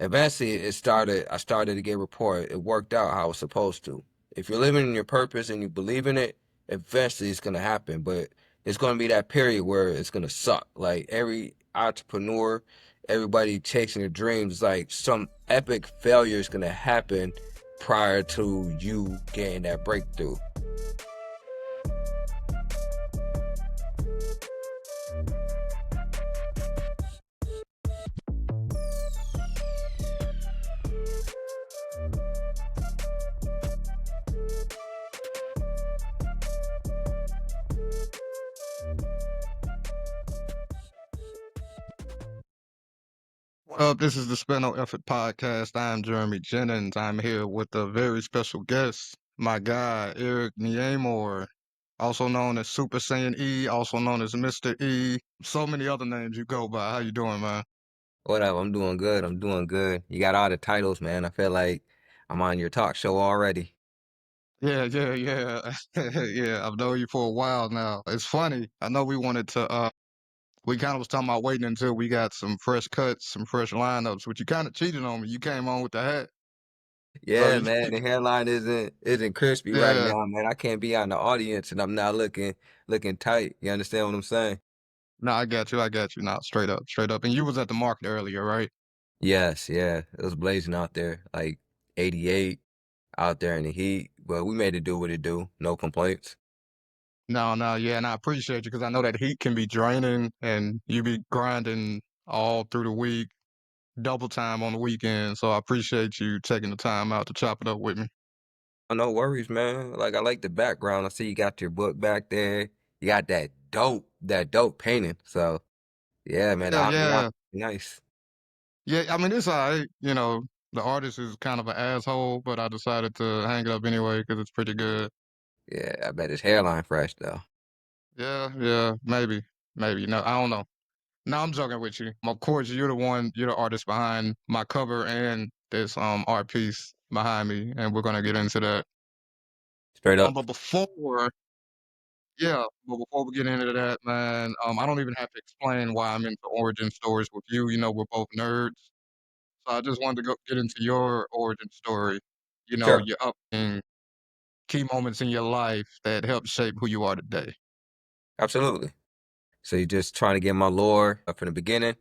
Eventually I started to get rapport. It worked out how it's supposed to. If you're living in your purpose and you believe in it, eventually it's gonna happen. But it's gonna be that period where it's gonna suck. Like every entrepreneur, everybody chasing their dreams, like some epic failure is gonna happen prior to you getting that breakthrough. What up? This is the Spend No Effort podcast. I'm Jeremy Jennings. I'm here with a very special guest, my guy, Erihii Nyamor, also known as Super Saiyan E, also known as Mr. E. So many other names you go by. How you doing, man? What up? I'm doing good. I'm doing good. You got all the titles, man. I feel like I'm on your talk show already. Yeah. Yeah, I've known you for a while now. It's funny. I know we wanted to we kind of was talking about waiting until we got some fresh cuts, some fresh lineups, but you kind of cheated on me. You came on with the hat. So Yeah, man, the hairline isn't crispy right yeah. now, man. I can't be on the audience and I'm not looking tight. You understand what I'm saying? No, I got you. I got you. Now, straight up, straight up. And you was at the market earlier, right? Yes, yeah. It was blazing out there, like 88 out there in the heat, but we made it do what it do. No complaints. No, yeah, and I appreciate you because I know that heat can be draining, and you be grinding all through the week, double time on the weekend. So I appreciate you taking the time out to chop it up with me. Oh, no worries, man. Like I like the background. I see you got your book back there. You got that dope painting. So yeah, man, the Yeah, ambiance yeah, nice. yeah. I mean, it's all right. The artist is kind of an asshole, but I decided to hang it up anyway because it's pretty good. Yeah, I bet his hairline fresh though. Yeah, maybe. No, I don't know. No, I'm joking with you. Of course, you're the artist behind my cover and this art piece behind me, and we're gonna get into that. Straight up. But before we get into that, man, I don't even have to explain why I'm into origin stories with you. You know, we're both nerds, so I just wanted to get into your origin story. You know, Sure. your upbringing, key moments in your life that helped shape who you are today. Absolutely. So you're just trying to get my lore up from the beginning?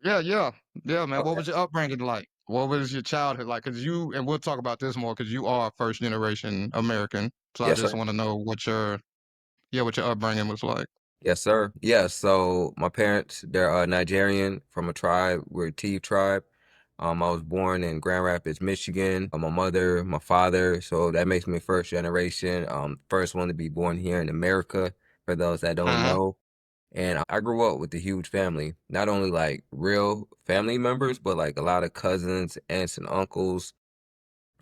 Yeah, man. What Okay. was your upbringing like? What was your childhood like? Because and we'll talk about this more because you are first generation American. So I Yes, just sir. want to know what your upbringing was like. Yes, sir. Yeah, so my parents, they're Nigerian from a tribe, we're a Tea tribe. I was born in Grand Rapids, Michigan. My mother, my father, so that makes me first generation. First one to be born here in America, for those that don't Uh-huh. know. And I grew up with a huge family, not only like real family members, but like a lot of cousins, aunts and uncles,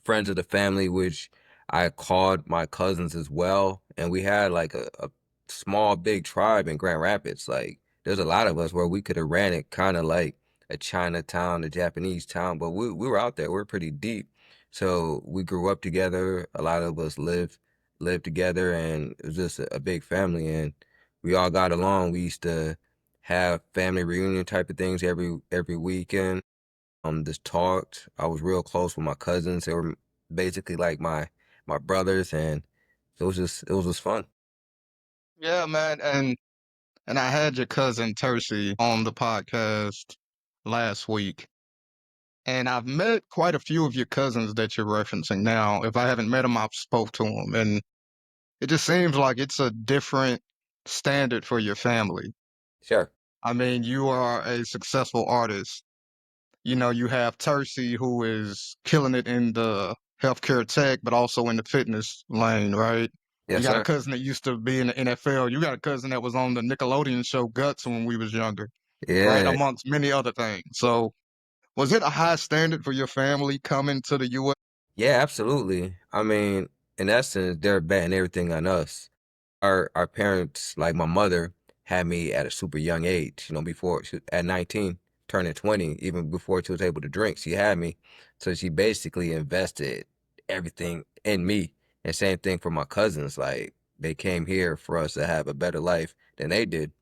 friends of the family, which I called my cousins as well. And we had like a small, big tribe in Grand Rapids. Like there's a lot of us where we could have ran it kind of like a Chinatown, a Japanese town, but we were out there. We are pretty deep. So we grew up together. A lot of us lived together and it was just a big family and we all got along. We used to have family reunion type of things every weekend. Just talked. I was real close with my cousins. They were basically like my brothers, and it was just fun. Yeah, man. And I had your cousin Tercy on the podcast last week. And I've met quite a few of your cousins that you're referencing now. If I haven't met them, I've spoke to them. And it just seems like it's a different standard for your family. Sure. I mean, you are a successful artist. You know, you have Tercy who is killing it in the healthcare tech, but also in the fitness lane, right? You Yes, got a sir. cousin that used to be in the NFL. You got a cousin that was on the Nickelodeon show Guts when we was younger, right? Yeah. Amongst many other things. So was it a high standard for your family coming to the US? Yeah, absolutely. I mean, in essence, they're betting everything on us. Our parents, like my mother, had me at a super young age, before at 19, turning 20, even before she was able to drink, she had me. So she basically invested everything in me. And same thing for my cousins. Like they came here for us to have a better life than they did.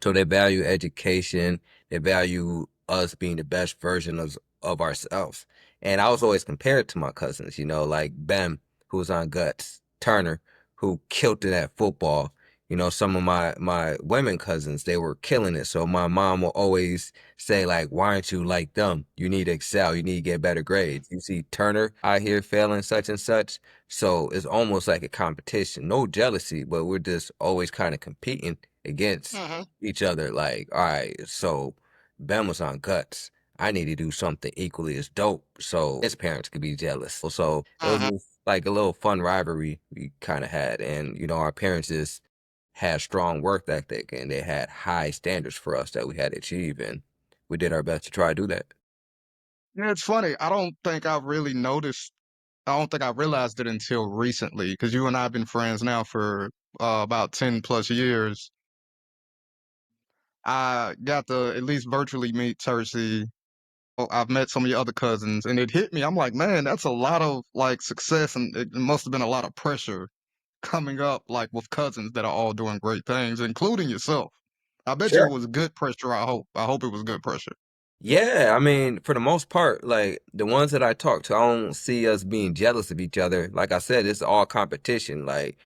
So they value education, they value us being the best version of ourselves. And I was always compared to my cousins, like Bem, who was on Guts, Turner, who killed it at football. Some of my women cousins, they were killing it. So my mom will always say, like, why aren't you like them? You need to excel. You need to get better grades. You see Turner out here failing such and such. So it's almost like a competition. No jealousy, but we're just always kind of competing against Hmm. each other. Like, all right, so Ben was on Guts. I need to do something equally as dope so his parents could be jealous. So it was Hmm. just like a little fun rivalry we kind of had. And, our parents just had strong work ethic and they had high standards for us that we had to achieve. And we did our best to try to do that. Yeah, it's funny. I don't think I realized it until recently because you and I have been friends now for about 10 plus years. I got to at least virtually meet Cersei. Oh, I've met some of your other cousins, and it hit me. I'm like, man, that's a lot of like success, and it must have been a lot of pressure coming up, like with cousins that are all doing great things, including yourself. I bet you it Sure. was good pressure. I hope. I hope it was good pressure. Yeah, I mean, for the most part, like the ones that I talk to, I don't see us being jealous of each other. Like I said, it's all competition. Like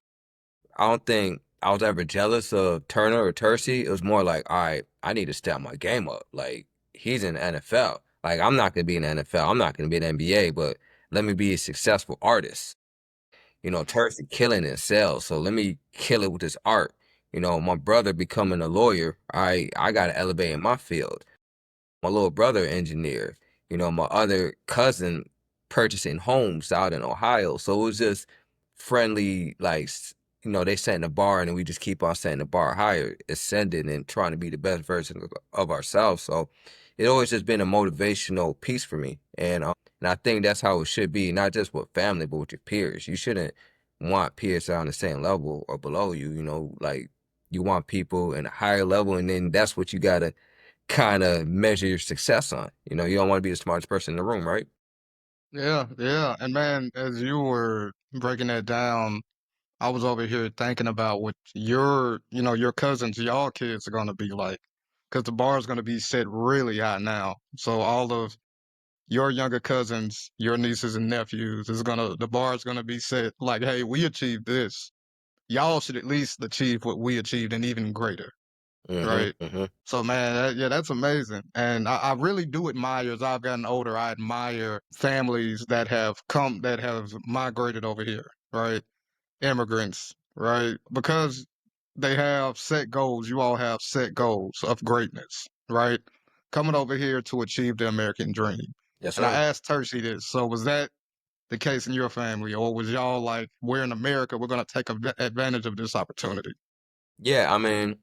I don't think I was ever jealous of Turner or Tercy. It was more like, all right, I need to step my game up. Like he's in the NFL. Like I'm not gonna be in the NFL. I'm not gonna be in the NBA, but let me be a successful artist. Tercy killing in sales, so let me kill it with this art. My brother becoming a lawyer. I gotta elevate in my field. My little brother engineer, my other cousin purchasing homes out in Ohio. So it was just friendly, like, they setting the bar and then we just keep on setting the bar higher, ascending and trying to be the best version of ourselves. So it always just been a motivational piece for me. And I think that's how it should be, not just with family, but with your peers. You shouldn't want peers that are on the same level or below you, like you want people in a higher level and then that's what you gotta kind of measure your success on. You don't want to be the smartest person in the room, right? Yeah, yeah. And man, as you were breaking that down, I was over here thinking about what your cousins, y'all kids are going to be like, because the bar is going to be set really high now. So all of your younger cousins, your nieces and nephews, the bar is gonna be set like, hey, we achieved this. Y'all should at least achieve what we achieved and even greater, Hmm. right? Hmm. So man, yeah, that's amazing. And I really do admire, as I've gotten older, I admire families that have migrated over here, right? Immigrants, right? Because they have set goals. You all have set goals of greatness, right? Coming over here to achieve the American dream. Yes, And I sir. asked Tercy this. So was that the case in your family, or was y'all like, we're in America, we're going to take advantage of this opportunity? Yeah, I mean,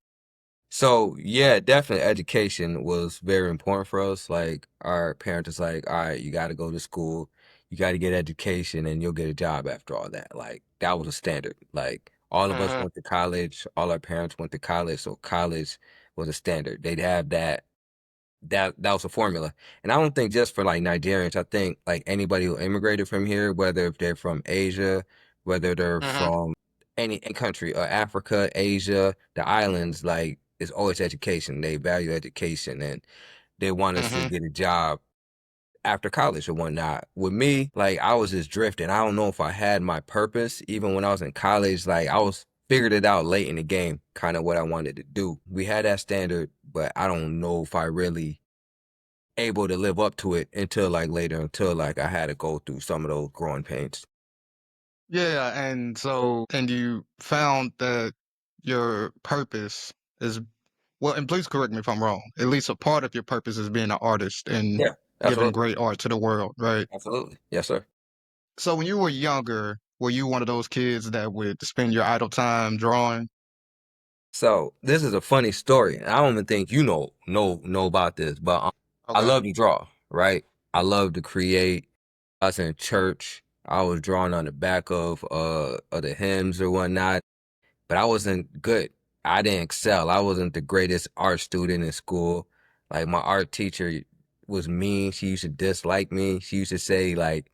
so yeah, definitely education was very important for us. Like our parents is like, all right, you got to go to school, you got to get education, and you'll get a job after all that. Like that was a standard. Like all of us Uh-huh. went to college, all our parents went to college, so college was a standard. They'd have that was a formula. And I don't think just for like Nigerians, I think like anybody who immigrated from here, whether if they're from Asia, whether they're Uh-huh. from any country, Africa, Asia, the islands, like it's always education. They value education and they want us to Uh-huh. get a job after college or whatnot. With me, like I was just drifting. I don't know if I had my purpose. Even when I was in college, like I was figured it out late in the game, kind of what I wanted to do. We had that standard, but I don't know if I really able to live up to it until like later, until like I had to go through some of those growing pains. Yeah, and you found that your purpose is, well, and please correct me if I'm wrong. At least a part of your purpose is being an artist and Yeah, giving absolutely. great art to the world, right? Absolutely. Yes, sir. So when you were younger, were you one of those kids that would spend your idle time drawing? So this is a funny story. I don't even think you know about this, but I Okay. love to draw, right? I love to create. I was in church. I was drawing on the back of the hymns or whatnot, but I wasn't good. I didn't excel. I wasn't the greatest art student in school. Like my art teacher was mean. She used to dislike me. She used to say like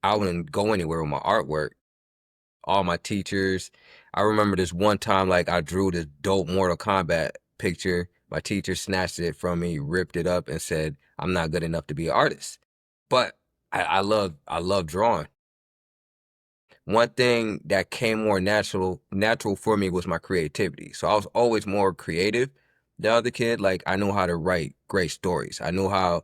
I wouldn't go anywhere with my artwork. All my teachers. I remember this one time like I drew this dope Mortal Kombat picture My teacher snatched it from me, ripped it up, and said, I'm not good enough to be an artist. But I love drawing. One thing that came more natural for me was my creativity. So I was always more creative than the other kid. Like I knew how to write great stories. I knew how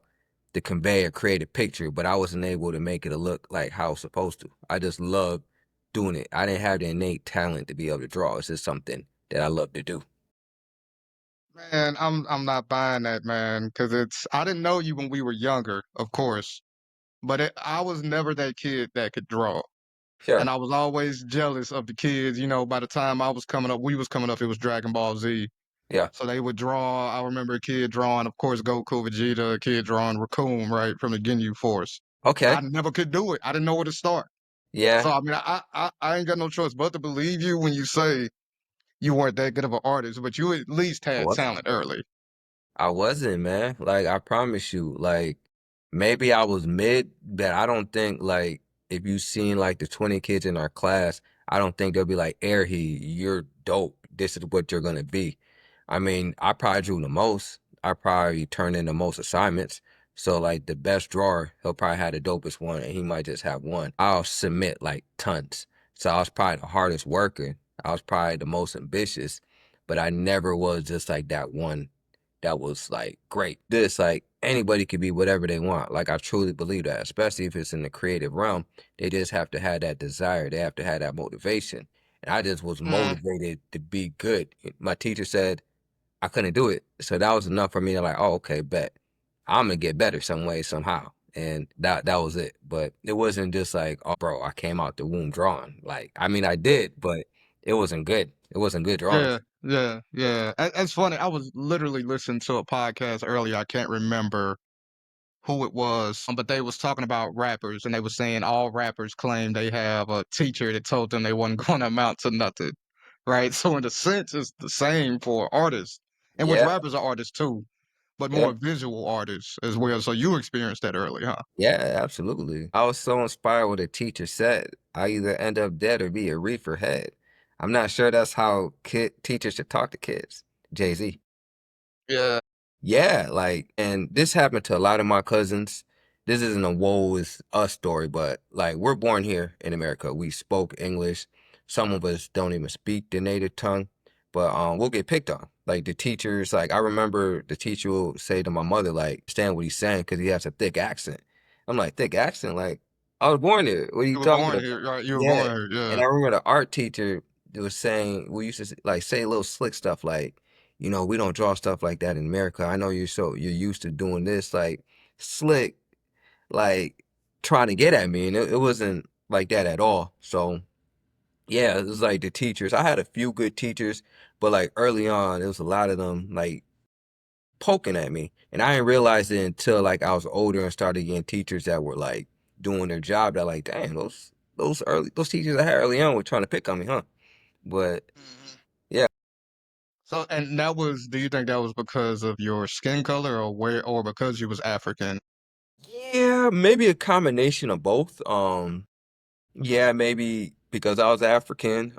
to convey a creative picture, but I wasn't able to make it look like how it was supposed to. I just loved doing it. I didn't have the innate talent to be able to draw. It's just something that I love to do. Man, I'm not buying that, man, because it's I didn't know you when we were younger, of course, but I was never that kid that could draw. And Sure. I was always jealous of the kids, by the time I was coming up, we was coming up, it was Dragon Ball Z. Yeah. So they would draw. I remember a kid drawing, of course, Goku, Vegeta, a kid drawing Raccoon, right, from the Ginyu Force. I Okay. never could do it. I didn't know where to start. Yeah. So I mean, I ain't got no choice but to believe you when you say you weren't that good of an artist, but you at least I had wasn't. talent early. I wasn't, man. Like I promise you, like maybe I was mid, but I don't think like if you seen like the 20 kids in our class, I don't think they'll be like, Erihii, you're dope. This is what you're gonna be. I mean, I probably drew the most. I probably turned in the most assignments. So like the best drawer, he'll probably have the dopest one and he might just have one. I'll submit like tons. So I was probably the hardest worker. I was probably the most ambitious, but I never was just like that one that was like great. This like anybody could be whatever they want. Like I truly believe that, especially if it's in the creative realm. They just have to have that desire. They have to have that motivation. And I just was Mhm. motivated to be good. My teacher said I couldn't do it, so that was enough for me to like, oh, okay, bet I'm gonna get better some way somehow. And that was it. But it wasn't just like, oh, bro, I came out the womb drawing. Like, I mean, I did, but it wasn't good. It wasn't good drawing. Yeah, yeah, yeah. It's funny. I was literally listening to a podcast earlier. I can't remember who it was, but they was talking about rappers, and they was saying all rappers claim they have a teacher that told them they wasn't going to amount to nothing, right? So in a sense, it's the same for artists, and which Yeah, rappers are artists too, but yeah. more visual artists as well. So you experienced that early, huh? Yeah, absolutely. I was so inspired what a teacher said. I either end up dead or be a reefer head. I'm not sure that's how teachers should talk to kids. Jay-Z. Yeah. Yeah, like, and this happened to a lot of my cousins. This isn't a woe is us story, but like, we're born here in America. We spoke English. Some of us don't even speak the native tongue, but we'll get picked on. Like the teachers, like I remember the teacher will say to my mother, like, understand what he's saying because he has a thick accent. I'm like, thick accent? Like, I was born here. What are you You were talking born about? here, right? You were Yeah. born here, And yeah. I remember the art teacher was saying, we used to like say little slick stuff like, we don't draw stuff like that in America. I know you're used to doing this like slick, like trying to get at me, and it wasn't like that at all. So yeah, it was like the teachers. I had a few good teachers, but like early on, it was a lot of them like poking at me, and I didn't realize it until like I was older and started getting teachers that were like doing their job. That like, damn, those teachers I had early on were trying to pick on me, huh? But Mhm. yeah. So, and that was, do you think that was because of your skin color or because you was African? Yeah, maybe a combination of both. Yeah, maybe because I was African.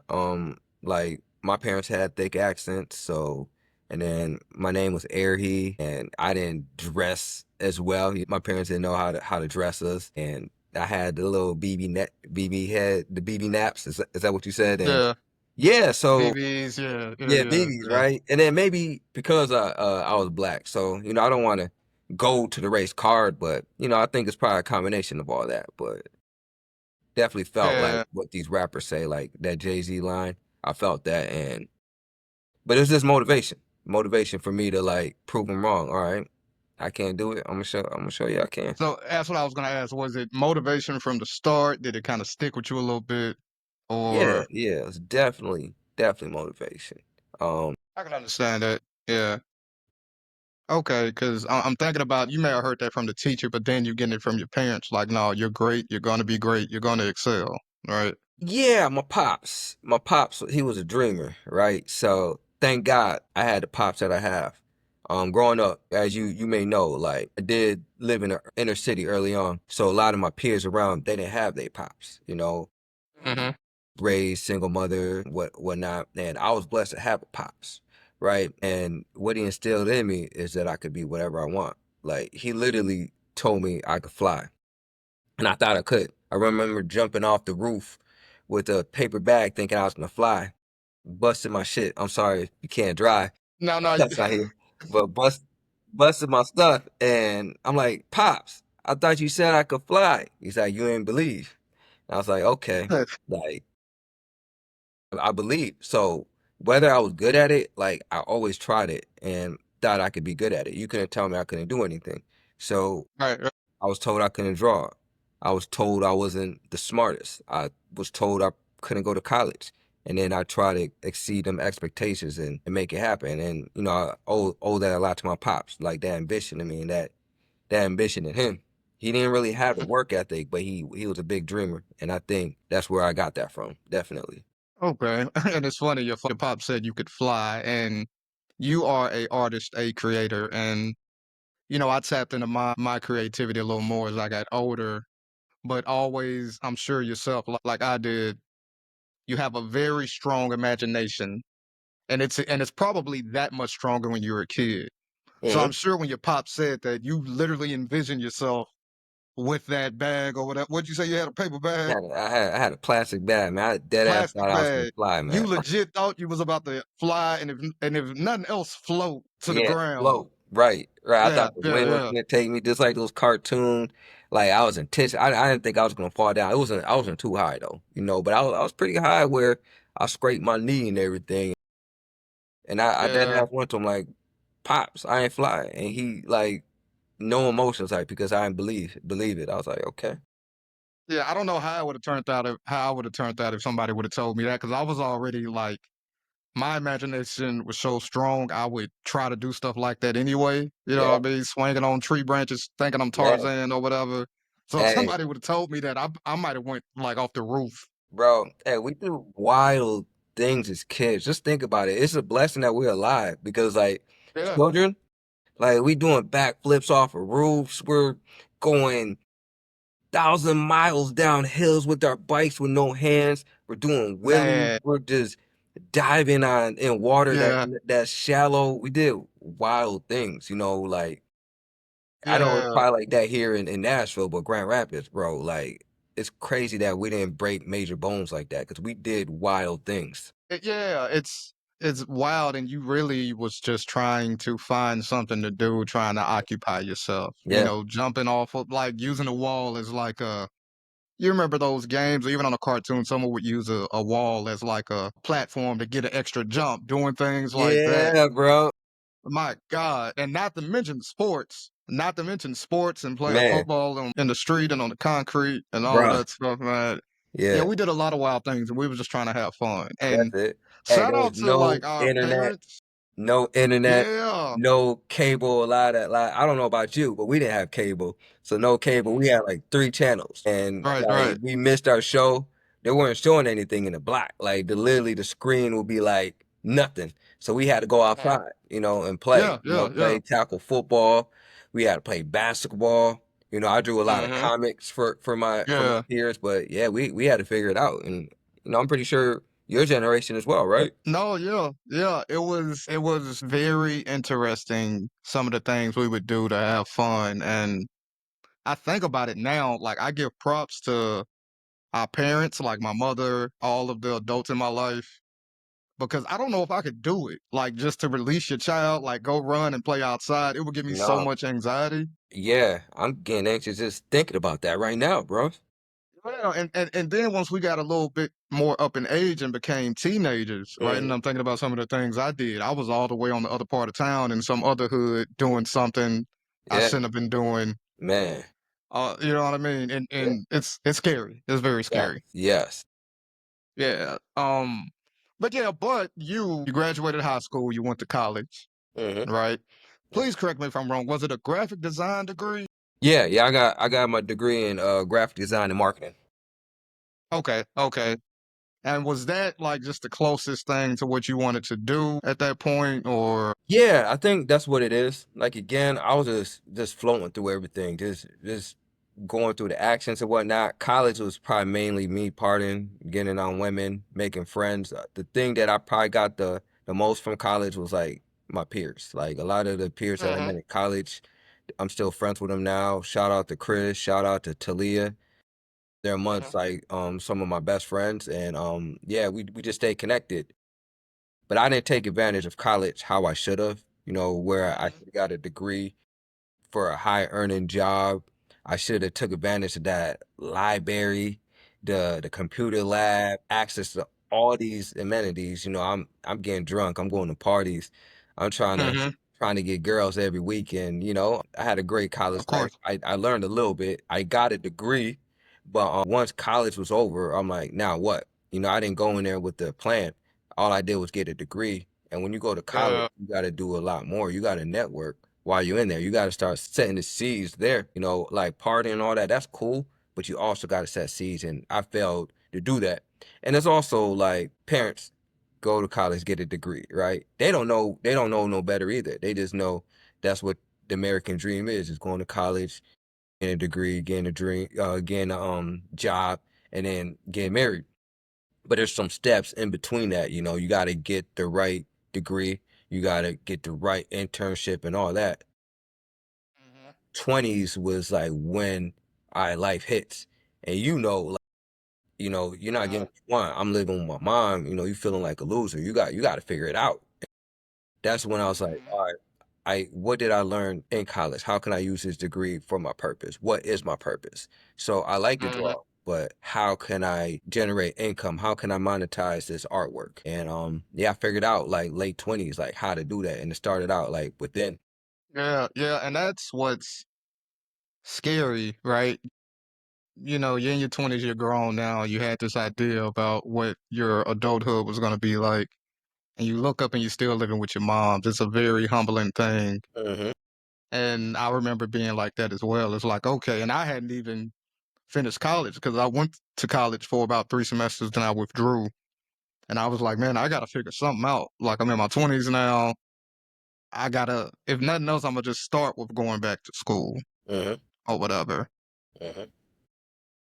Like my parents had thick accents, so and then my name was Erihii, and I didn't dress as well. My parents didn't know how to dress us, and I had the little BB head, the BB naps. Is that what you said? And Yeah. yeah, so BBs, yeah, yeah, yeah, yeah, BBs, yeah. right? And then maybe because I was black, so I don't want to go to the race card, but I think it's probably a combination of all that, but. Definitely felt like Yeah. what these rappers say, like that Jay-Z line. I felt that, and but it's just motivation for me to like prove them wrong. All right, I can't do it. I'm gonna show you I can. So that's what I was gonna ask. Was it motivation from the start? Did it kind of stick with you a little bit? Yeah, Or yeah, it's definitely motivation. I can understand that. Yeah. Okay, because I'm thinking about you may have heard that from the teacher, but then you getting it from your parents. Like, no, you're great. You're gonna be great. You're gonna excel. Right. Yeah, my pops, he was a dreamer, right? So thank God I had the pops that I have. Growing up, as you may know, like I did live in the inner city early on, so a lot of my peers around they didn't have their pops, Hmm. raised single mother, whatnot, and I was blessed to have a pops, right? And what he instilled in me is that I could be whatever I want. Like he literally told me I could fly, and I thought I could. I remember jumping off the roof with a paper bag, thinking I was gonna fly, busted my shit. I'm sorry, you can't drive. No, no. That's not here, but busted my stuff, and I'm like, Pops, I thought you said I could fly. He's like, you ain't believe. And I was like, okay, like I believe. So whether I was good at it, like I always tried it and thought I could be good at it. You couldn't tell me I couldn't do anything. So Right, right. I was told I couldn't draw. I was told I wasn't the smartest. I was told I couldn't go to college. And then I try to exceed them expectations and make it happen. And, you know, I owe that a lot to my pops, like that ambition. I mean, that ambition in him. He didn't really have the work ethic, but he was a big dreamer. And I think that's where I got that from. Definitely. Okay. And it's funny, your pop said you could fly, and you are a artist, a creator, and I tapped into my creativity a little more as I got older, but always, I'm sure yourself, like I did, you have a very strong imagination, and it's probably that much stronger when you were a kid. So I'm Hmm. sure when your pop said that, you literally envisioned yourself with that bag or whatever. What'd you say? You had a paper bag, I had a plastic bag, man. I dead ass plastic thought I was gonna bag. fly, You man. legit thought you was about to fly, and if nothing else, float to the Yeah, ground. float. Right, right. I Yeah, thought the yeah, wind was yeah, gonna take me just like those cartoons. Like I was intense. I didn't think I was gonna fall down. I wasn't too high though, but I was pretty high where I scraped my knee and everything. And I dead yeah, ass went to him like, Pops, I ain't fly. And he like no emotions like because I didn't believe it. I was like, okay. yeah. I don't know how it would have turned out if how I would have turned out if somebody would have told me that, because I was already like, my imagination was so strong. I would try to do stuff like that anyway. You know Yeah, what I mean? Swinging on tree branches, thinking I'm yeah. Tarzan or whatever. So if Hey, somebody would have told me that, I might have went like off the roof. bro, hey, we do wild things as kids. Just think about it. It's a blessing that we're alive because like Yeah, children, like we doing backflips off of roofs. We're going 1,000 miles down hills with our bikes with no hands. We're doing wheelies. man. We're just diving on in water Yeah, that's shallow. We did wild things, like I know it's yeah. probably like that here in Nashville, but Grand Rapids, bro, like it's crazy that we didn't break major bones like that because we did wild things. Yeah, it's wild, and you really was just trying to find something to do, trying to occupy yourself. Yeah. Jumping off of like using a wall as like you remember those games, or even on a cartoon, someone would use a wall as like a platform to get an extra jump, doing things like that. Yeah, bro. My God. And not to mention sports and playing Man, football in the street and on the concrete and all of bro. that stuff, man. Yeah, Yeah, we did a lot of wild things, and we were just trying to have fun. And that's it. Hey, shout there was out to like no our internet. parents. No internet, Yeah. no cable, a lot of like I don't know about you, but we didn't have cable. So no cable. We had like three channels. And Right, like right. we missed our show. They weren't showing anything in the black. Like literally the screen would be like nothing. So we had to go Mhm. outside, and play. Yeah, yeah, yeah. Play tackle football. We had to play basketball. I drew a lot of Hmm. comics for my Yeah. peers, but yeah, we had to figure it out. And I'm pretty sure your generation as well, right? No, yeah, yeah. It was very interesting, some of the things we would do to have fun. And I think about it now, like I give props to our parents, like my mother, all of the adults in my life, because I don't know if I could do it. Like just to release your child, like go run and play outside, it would give me so No. much anxiety. Yeah, I'm getting anxious just thinking about that right now, bro. Well, and then once we got a little bit more up in age and became teenagers, right? And Mm, I'm thinking about some of the things I did. I was all the way on the other part of town in some other hood doing something I yeah, shouldn't have been doing. man. You know what I mean? And Yeah, and it's scary. It's very yes, scary. yes. Yeah. But you graduated high school, you went to college, Hmm. right? Please correct me if I'm wrong. Was it a graphic design degree? Yeah, yeah. I got my degree in graphic design and marketing. Okay, okay. And was that like just the closest thing to what you wanted to do at that point, or Yeah, I think that's what it is. Like again, I was just flowing through everything, just going through the actions and whatnot. College was probably mainly me partying, getting on women, making friends. The thing that I probably got the most from college was like my peers. Like a lot of the peers that I Mhm, met in college, I'm still friends with them now. Shout out to Chris, shout out to Talia. They're mhm, amongst like some of my best friends, and yeah, we just stay connected. But I didn't take advantage of college how I should have, where I mhm, got a degree for a high earning job. I should have took advantage of that library, the computer mhm, lab, access to all these amenities. I'm getting drunk. I'm going to parties. I'm mhm, trying to get girls every weekend. I had a great college of life. course. I learned a little bit. I got a degree, but once college was over, I'm like, now what? I didn't go in there with the plan. All I did was get a degree. And when you go to college, Yeah, you got to do a lot more. You got to network while you're in there. You got to start setting the seeds there. Like partying and all that. That's cool, but you also got to set seeds. And I failed to do that. And it's also like parents go to college, get a degree, right? They don't know. They don't know no better either. They just know that's what the American dream is going to college, getting a degree, getting a dream, getting a job, and then getting married. But there's some steps in between that. You got to get the right degree. You got to get the right internship and all that. mhm, 20s was like when I life hits. And like, you're not yeah, getting one. I'm living with my mom, you feeling like a loser. You got to figure it out. That's when I was like, mhm, all right, what did I learn in college? How can I use this degree for my purpose? What is my purpose? So I like to mhm. draw, but how can I generate income? How can I monetize this artwork? And yeah, I figured out like late 20s, like how to do that. And it started out like within. Yeah, yeah, and that's what's scary, right? You're in your 20s, you're grown now, you had this idea about what your adulthood was gonna be like, and you look up and you're still living with your moms. It's a very humbling thing, Hmm. and I remember being like that as well. It's like, okay, and I hadn't even finished college because I went to college for about 3 semesters, then I withdrew, and I was like, "Man, I gotta figure something out." Like, I'm in my 20s now, I gotta if nothing else, Imma just start with going back to school Hmm. or whatever. Hmm.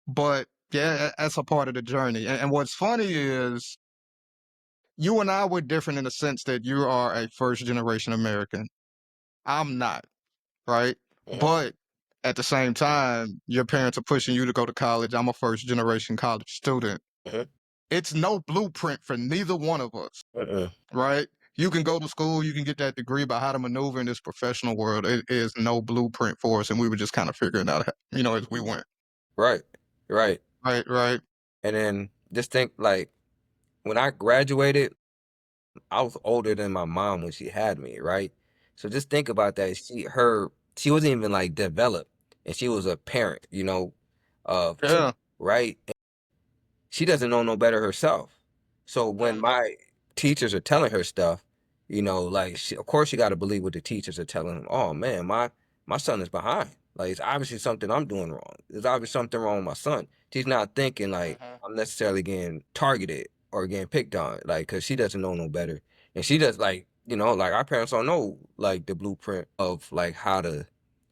But, yeah, that's a part of the journey, and what's funny is you and I were different in the sense that you are a first generation American. I'm not, right? Hmm. But at the same time, your parents are pushing you to go to college. I'm a first generation college student. Hmm. It's no blueprint for neither one of us, Hmm. right? You can go to school, you can get that degree, but how to maneuver in this professional world, it is no blueprint for us. And we were just kind of figuring out, as we went. Right. Right. Right, right. And then just think like when I graduated, I was older than my mom when she had me, right? So just think about that. She wasn't even like developed and she was a parent, of two, Yeah. right? She doesn't know no better herself. So when Mhm. my teachers are telling her stuff, like of course she got to believe what the teachers are telling them. Oh man, my son is behind. Like it's obviously something I'm doing wrong. There's obviously something wrong with my son. She's not thinking like Mhm. I'm necessarily getting targeted or getting picked on, like because she doesn't know no better, and she does like like our parents don't know like the blueprint of like how to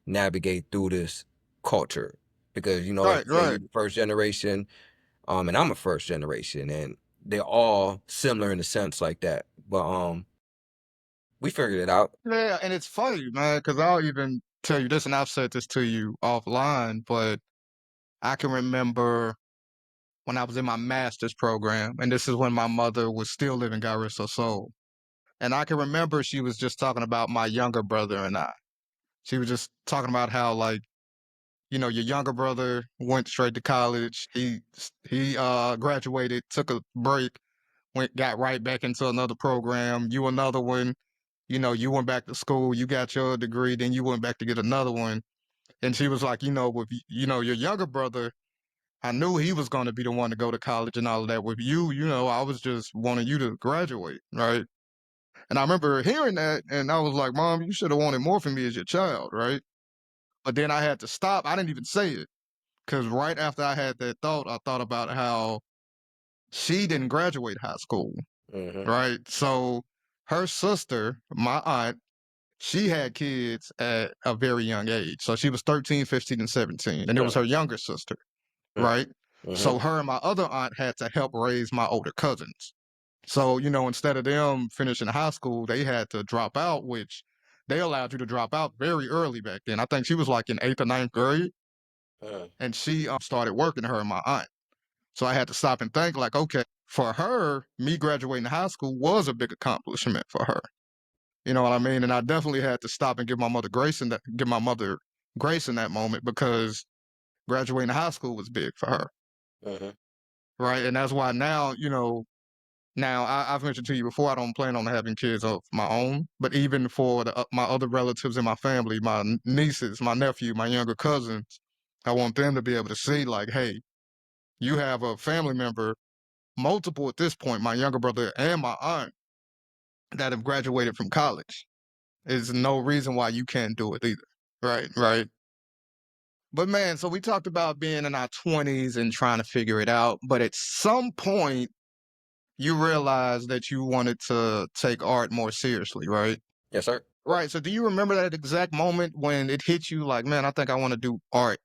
navigate through this culture because like Right, you say right. you're the first generation and I'm a first generation, and they're all similar in a sense like that. But we figured it out. Yeah, and it's funny, man, because I'll even tell you this, and I've said this to you offline, but I can remember when I was in my master's program, and this is when my mother was still living, God rest her soul. And I can remember she was just talking about my younger brother and I. She was just talking about how, like, your younger brother went straight to college. He graduated, took a break, got right back into another program. You another one. You went back to school, you got your degree, then you went back to get another one. And she was like, with your younger brother, I knew he was going to be the one to go to college and all of that. With you, I was just wanting you to graduate, right? And I remember hearing that, and I was like, Mom, you should have wanted more from me as your child, right? But then I had to stop. I didn't even say it because right after I had that thought, I thought about how she didn't graduate high school, Hmm. right? So her sister, my aunt, she had kids at a very young age. So she was 13, 15, and 17. And it was her younger sister, right? Hmm. So her and my other aunt had to help raise my older cousins. So, instead of them finishing high school, they had to drop out, which they allowed you to drop out very early back then. I think she was like in eighth or ninth grade, Uh, and she started working, her and my aunt. So I had to stop and think, like, okay, for her, me graduating high school was a big accomplishment for her. You know what I mean? And I definitely had to stop and give my mother grace in that moment because graduating high school was big for her, uh-huh. right? And that's why now, now I've mentioned to you before, I don't plan on having kids of my own, but even for my other relatives in my family, my nieces, my nephew, my younger cousins, I want them to be able to see, like, hey, you have a family member, multiple at this point, my younger brother and my aunt, that have graduated from college. There's no reason why you can't do it either. Right, right. But man, so we talked about being in our 20s and trying to figure it out. But at some point, you realized that you wanted to take art more seriously, right? Yes, sir. Right. So do you remember that exact moment when it hit you like, man, I think I want to do art?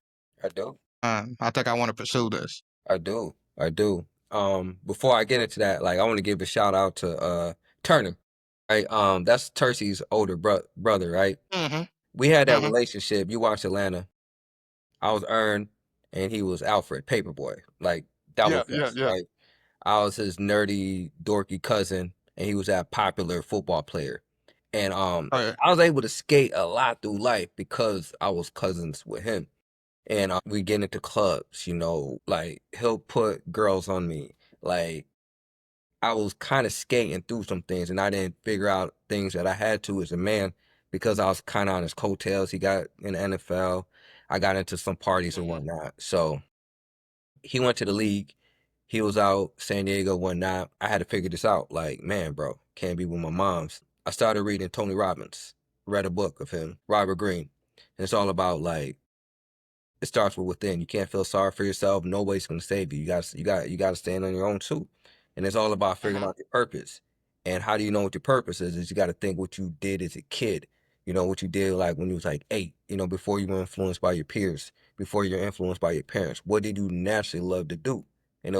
I do. I think I want to pursue this. I do. I do. Before I get into that, like I want to give a shout out to Turner. Right. That's Tercy's older brother, right? Mm-hmm. We had that Mm-hmm. relationship. You watched Atlanta. I was Ern and he was Alfred, Paperboy. Like that Yeah, was yeah, us, yeah. right? I was his nerdy, dorky cousin, and he was that popular football player. And All right. I was able to skate a lot through life because I was cousins with him. And we get into clubs, like he'll put girls on me. Like I was kind of skating through some things, and I didn't figure out things that I had to as a man because I was kind of on his coattails. He got in the NFL. I got into some parties and Mm-hmm. whatnot. So he went to the league. He was out San Diego, whatnot. I had to figure this out. Like, man, bro, can't be with my mom's. I started reading Tony Robbins, read a book of him, Robert Greene. And it's all about like it starts with within. You can't feel sorry for yourself. Nobody's gonna save you. You got to stand on your own too. And it's all about figuring Mm-hmm. out your purpose. And how do you know what your purpose is? Is you got to think what you did as a kid. What you did like when you was like 8. Before you were influenced by your peers, before you're influenced by your parents. What did you naturally love to do?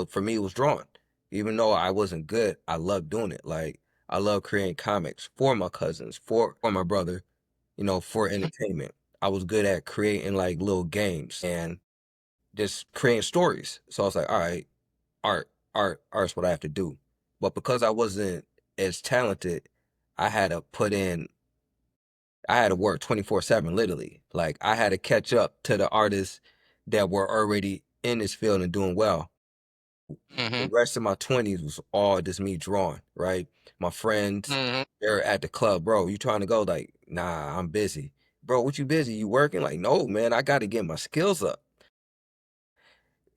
For me, it was drawing. Even though I wasn't good, I loved doing it. Like I love creating comics for my cousins, for my brother, for entertainment. I was good at creating like little games and just creating stories. So I was like, all right, art's what I have to do. But because I wasn't as talented, I had to put in, I had to work 24/7, literally. Like I had to catch up to the artists that were already in this field and doing well. The Mm-hmm. rest of my 20s was all just me drawing, right? My friends, Mm-hmm. they're at the club, bro. You trying to go? Like, nah, I'm busy. Bro, what you busy? You working? Like, no, man, I got to get my skills up.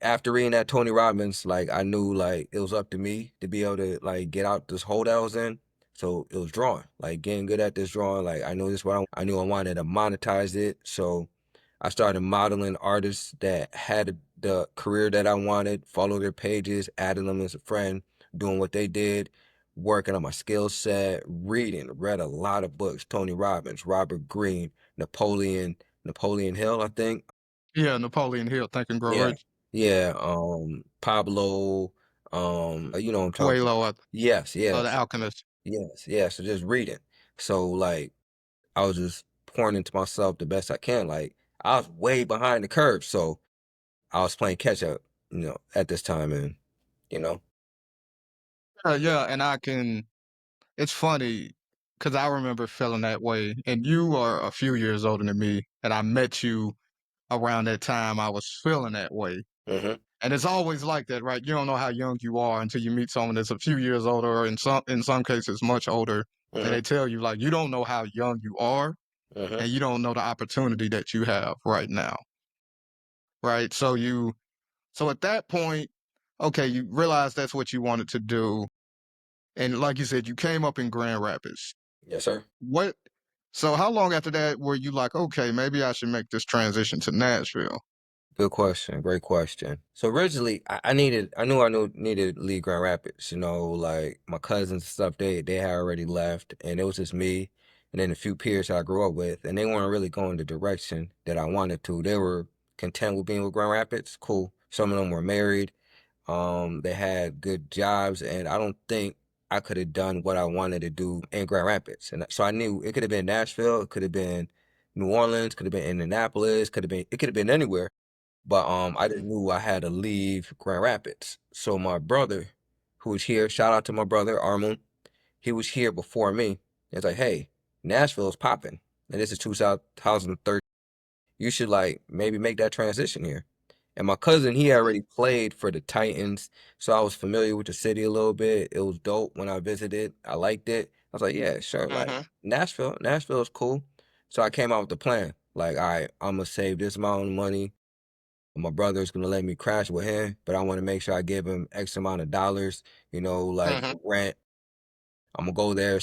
After reading that Tony Robbins, like I knew like it was up to me to be able to like get out this hole that I was in. So it was drawing, like getting good at this drawing. Like I knew this what I knew I wanted to monetize it. So I started modeling artists that had the career that I wanted, follow their pages, adding them as a friend, doing what they did, working on my skill set, read a lot of books, Tony Robbins, Robert Greene, Napoleon Hill, I think. Yeah, Napoleon Hill, Think and Grow Yeah. Rich. Yeah, Pablo, I'm talking Quelo, yes, The yes, Alchemist. yes, yes. So just reading. So like I was just pouring into myself the best I can. Like I was way behind the curve, so I was playing catch up, at this time and you know. Yeah, and it's funny because I remember feeling that way. And you are a few years older than me, and I met you around that time I was feeling that way. Hmm. And it's always like that, right? You don't know how young you are until you meet someone that's a few years older, or in some cases much older, and Hmm. they tell you like you don't know how young you are, Hmm. and you don't know the opportunity that you have right now, right? So at that point, okay, you realize that's what you wanted to do, and like you said, you came up in Grand Rapids. Yes, sir. What? So how long after that were you like, okay, maybe I should make this transition to Nashville? Good question. Great question. So originally, I knew needed to leave Grand Rapids. Like my cousins and stuff, they had already left, and it was just me, and then a few peers I grew up with, and they weren't really going the direction that I wanted to. They were content with being with Grand Rapids. Cool. Some of them were married. They had good jobs, and I don't think. I could have done what I wanted to do in Grand Rapids. And so I knew it could have been Nashville, it could have been New Orleans, could have been Indianapolis, it could have been anywhere. But I just Mhm, knew I had to leave Grand Rapids. So my brother, who was here, shout out to my brother Armon, he was here before me. It's like, hey, Nashville's popping. And this is 2013. You should like maybe make that transition here. And my cousin, he mhm, already played for the Titans, so I was familiar with the city a little bit. It was dope when I visited. I liked it. I was like, yeah, sure. Like mhm, Nashville is cool. So I came out with the plan. Like, all right, I'm gonna save this amount of money. My brother's gonna let me crash with him, but I want to make sure I give him X amount of dollars, like mhm. rent. I'm gonna go there.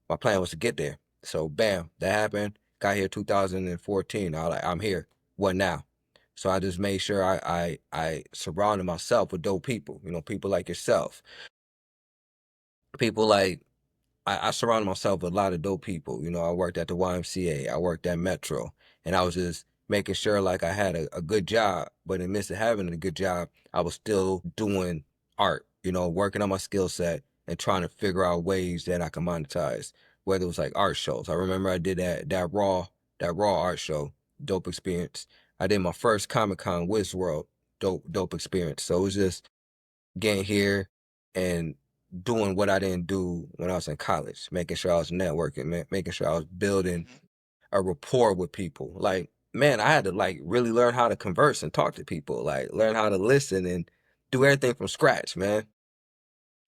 My plan was to get there. So bam, that happened. Got here 2014. I was like, I'm here. What now? So I just made sure I surrounded myself with dope people. People like yourself. People like I surrounded myself with a lot of dope people. I worked at the YMCA, I worked at Metro, and I was just making sure like I had a good job. But in the midst of having a good job, I was still doing art, working on my skill set and trying to figure out ways that I can monetize, whether it was like art shows. I remember I did that raw art show, dope experience. I did my first Comic Con Wiz World, dope experience. So it was just getting here and doing what I didn't do when I was in college, making sure I was networking, making sure I was building a rapport with people. Like, man, I had to like really learn how to converse and talk to people, like learn how to listen and do everything from scratch, man.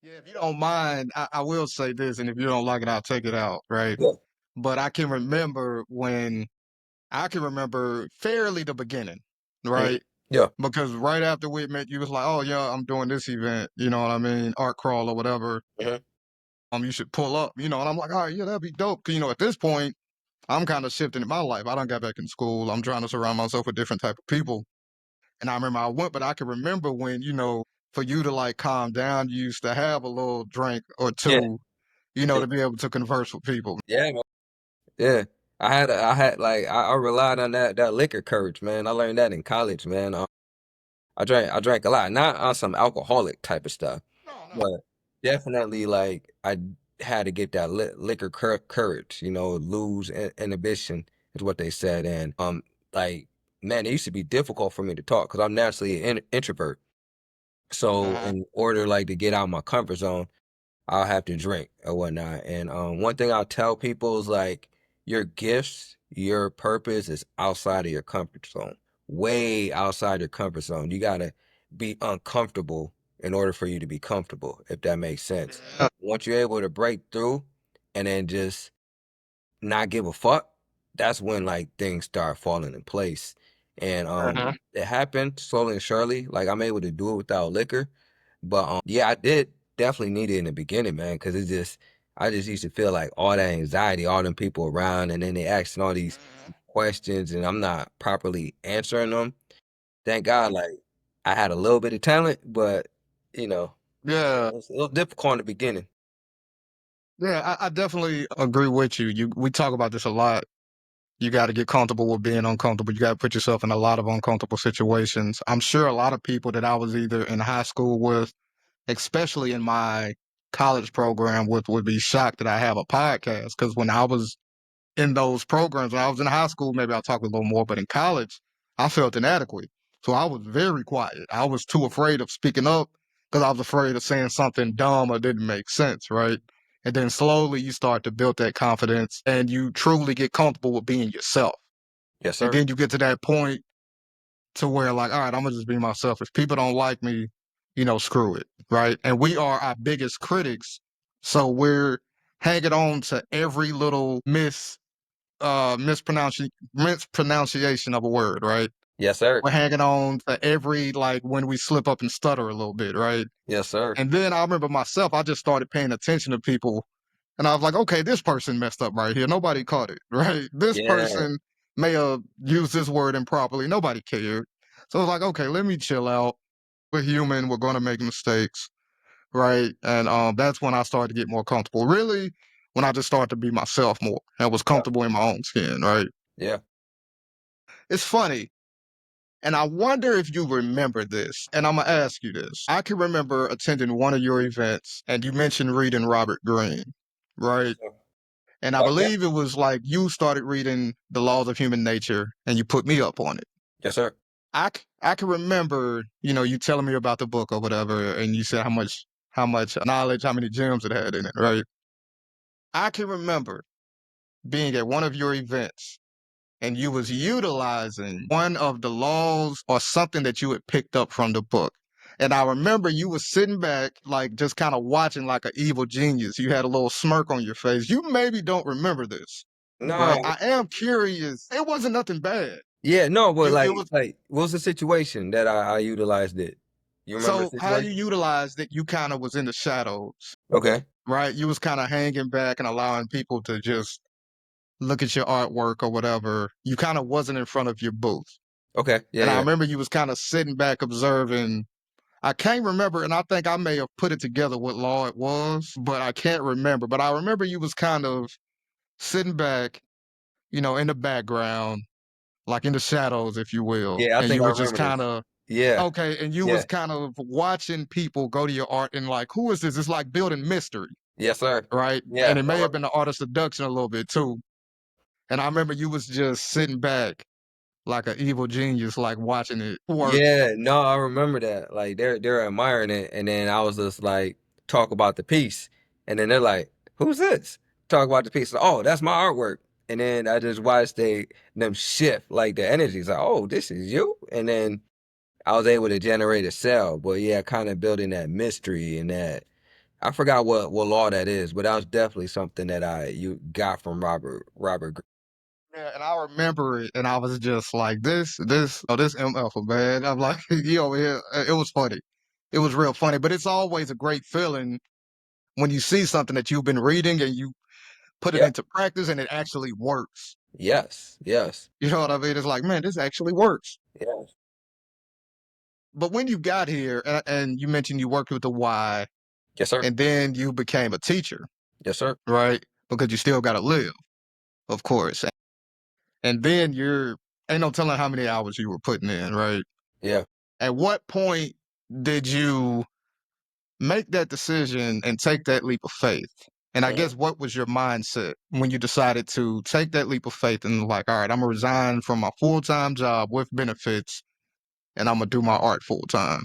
Yeah, if you don't mind, I will say this, and if you don't like it, I'll take it out, right? Yeah. But I can remember fairly the beginning, Mhm. right? Yeah. Because right after we met, you was like, "Oh yeah, I'm doing this event," you know what I mean, art crawl or whatever. Mhm. You should pull up, and I'm like, "All right, yeah, that'd be dope." 'Cause, at this point, I'm kind of shifting in my life. I don't got back in school. I'm trying to surround myself with different type of people. And I remember I went, but I can remember when, for you to like calm down, you used to have a little drink or Yeah. two, Yeah. to be able to converse with people. Yeah, man. Yeah. I relied on that liquor courage, man. I learned that in college, man. I drank a lot, not on some alcoholic type of stuff, No, no. but definitely like I had to get that liquor courage, lose inhibition is what they said, and like man, it used to be difficult for me to talk because I'm naturally an introvert. So Uh-huh. in order like to get out of my comfort zone, I'll have to drink or whatnot. And one thing I'll tell people is like your gifts, your purpose is outside of your comfort zone, way outside your comfort zone. You gotta be uncomfortable in order for you to be comfortable, if that makes sense. Yeah. Once you're able to break through and then just not give a fuck, that's when like things start falling in place. And Uh-huh. it happened slowly and surely. Like I'm able to do it without liquor. But yeah, I did definitely need it in the beginning, man, because I just used to feel like all that anxiety, all them people around, and then they asking all these questions, and I'm not properly answering them. Thank God, Mhm. like I had a little bit of talent, but you know, Yeah. it was difficult in the beginning. Yeah, I definitely agree with you. We talk about this a lot. You got to get comfortable with being uncomfortable. You got to put yourself in a lot of uncomfortable situations. I'm sure a lot of people that I was either in high school with, especially in my college program, would be shocked that I have a podcast. Because when I was in those programs, when I was in high school, maybe I'll talk a little more, but in college, I felt inadequate. So I was very quiet. I was too afraid of speaking up because I was afraid of saying something dumb or didn't make sense, right? And then slowly you start to build that confidence and you truly get comfortable with being yourself. Yes, And sir. then you get to that point to where, like, all right, I'm gonna just be myself. If people don't like me, screw it, right? And we are our biggest critics, so we're hanging on to every little mispronunciation of a word, right? Yes, sir. We're hanging on to every like when we slip up and stutter a little bit, right? Yes, sir. And then I remember myself, I just started paying attention to people and I was like, okay, this person messed up right here. Nobody caught it, right? This Yeah. person may have used this word improperly. Nobody cared. So I was like, okay, let me chill out. We're human. We're going to make mistakes, right? And that's when I started to get more comfortable. Really, when I just started to be myself more and was Yeah. comfortable in my own skin, right? Yeah. It's funny. And I wonder if you remember this. And I'm gonna ask you this. I can remember attending one of your events, and you mentioned reading Robert Greene, right? So, And I okay. believe it was like you started reading The Laws of Human Nature, and you put me up on it. Yes, sir. I can remember, you telling me about the book or whatever, and you said how much knowledge, how many gems it had in it, right? I can remember being at one of your events and you was utilizing one of the laws or something that you had picked up from the book. And I remember you was sitting back, like just kind of watching like an evil genius. You had a little smirk on your face. You maybe don't remember this, right? No, I am curious. It wasn't nothing bad. yeah, no, but It was what was the situation that I utilized it? You remember the so how you situation? utilized it, you kind of was in the shadows, Okay. right? You was kind of hanging back and allowing people to just look at your artwork or whatever. You kind of wasn't in front of your booth. Okay. Yeah, And I yeah. remember you was kind of sitting back observing. I can't remember, and I think I may have put it together what law it was, but I can't remember. But I remember you was kind of sitting back, in the background, like in the shadows, if you will. Yeah, I And think you I was just remember kind this. of Yeah. okay, and you was Yeah. kind of watching people go to your art and like, who is this? It's like building mystery, Yes, sir. right? And Yeah. it may have been the art of seduction a little bit too. And I remember you was just sitting back like an evil genius, like watching it work. Yeah, no, I remember that. Like they're admiring it, and then I was just like talk about the piece, and then they're like, "Who's this?" Talk about the piece. Oh, that's my artwork. And then I just watched them shift, like the energy. Like, oh, this is you. And then I was able to generate a sale. But yeah, kind of building that mystery and that I forgot what law that is, but that was definitely something that I you got from Robert. Yeah, and I remember it, and I was just like, this MF, man. I'm like, you over here. It was funny. It was real funny, but it's always a great feeling when you see something that you've been reading and you put it Yeah. into practice and it actually works. Yes. Yes. You know what I mean? It's like, man, this actually works. Yes. But when you got here, and you mentioned you worked with the Y, Yes, sir. and then you became a teacher, Yes, sir. right? Because you still got to live, of course. And then ain't no telling how many hours you were putting in, right? Yeah. At what point did you make that decision and take that leap of faith? And I guess what was your mindset when you decided to take that leap of faith and like, all right, I'm gonna resign from my full-time job with benefits and I'm gonna do my art full time.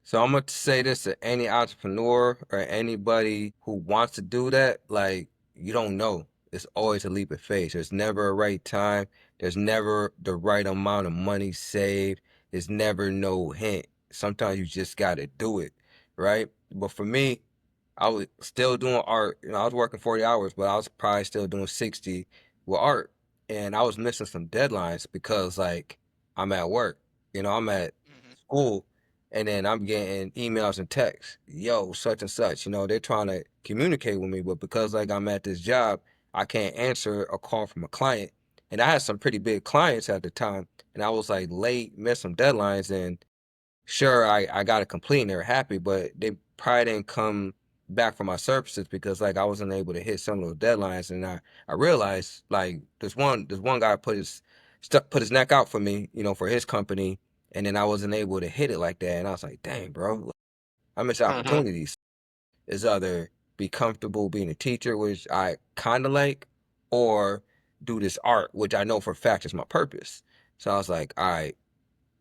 So I'm gonna say this to any entrepreneur or anybody who wants to do that, like you don't know. It's always a leap of faith. There's never a right time. There's never the right amount of money saved. There's never no hint. Sometimes you just gotta do it, right? But for me, I was still doing art. I was working 40 hours, but I was probably still doing 60 with art. And I was missing some deadlines because like I'm at work. I'm at Mhm. school and then I'm getting emails and texts. Yo, such and such. They're trying to communicate with me, but because like I'm at this job, I can't answer a call from a client. And I had some pretty big clients at the time, and I was like late, missed some deadlines, and sure, I got it complete and they're happy, but they probably didn't come back for my services because like I wasn't able to hit some of those deadlines. And I realized like this one guy put his neck out for me, for his company, and then I wasn't able to hit it like that. And I was like, dang, bro, I missed Mhm. opportunities. Is either be comfortable being a teacher, which I kinda like, or do this art, which I know for a fact is my purpose. So I was like, all right,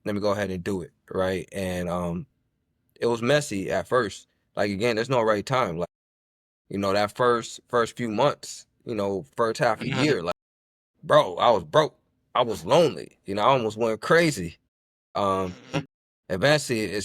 let me go ahead and do it, right? And it was messy at first. Like again, there's no right time. Like, that first few months, first half a Mhm. year, like bro, I was broke. I was lonely. I almost went crazy. Um Mhm. Eventually I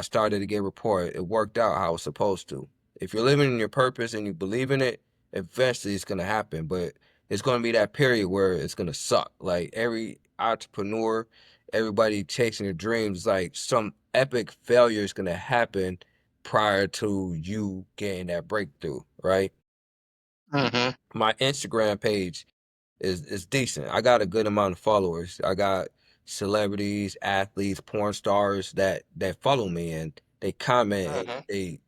started to get rapport. It worked out how it was supposed to. If you're living in your purpose and you believe in it, eventually it's gonna happen. But it's gonna be that period where it's gonna suck. Like every entrepreneur, everybody chasing their dreams, like some epic failure is gonna happen prior to you getting that breakthrough, right? Mhm. My Instagram page is decent. I got a good amount of followers. I got celebrities, athletes, porn stars that follow me and they comment and Mhm.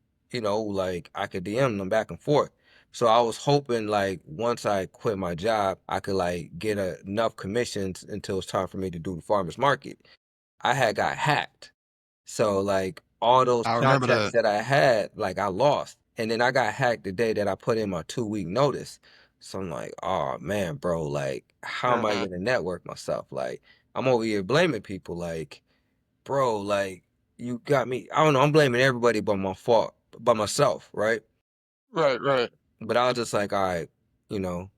like I could DM them back and forth. So I was hoping like once I quit my job, I could like get enough commissions until it's time for me to do the farmers market. I had got hacked. So like all those I remember contacts that. that I had, like I lost. And then I got hacked the day that I put in my 2 week notice. So I'm like, oh man, bro, like how am I Mhm. gonna network myself? Like I'm over here blaming people, like, bro, like you got me. I don't know, I'm blaming everybody but my fault, by myself, right? Right, right. But I was just like, all right, you know,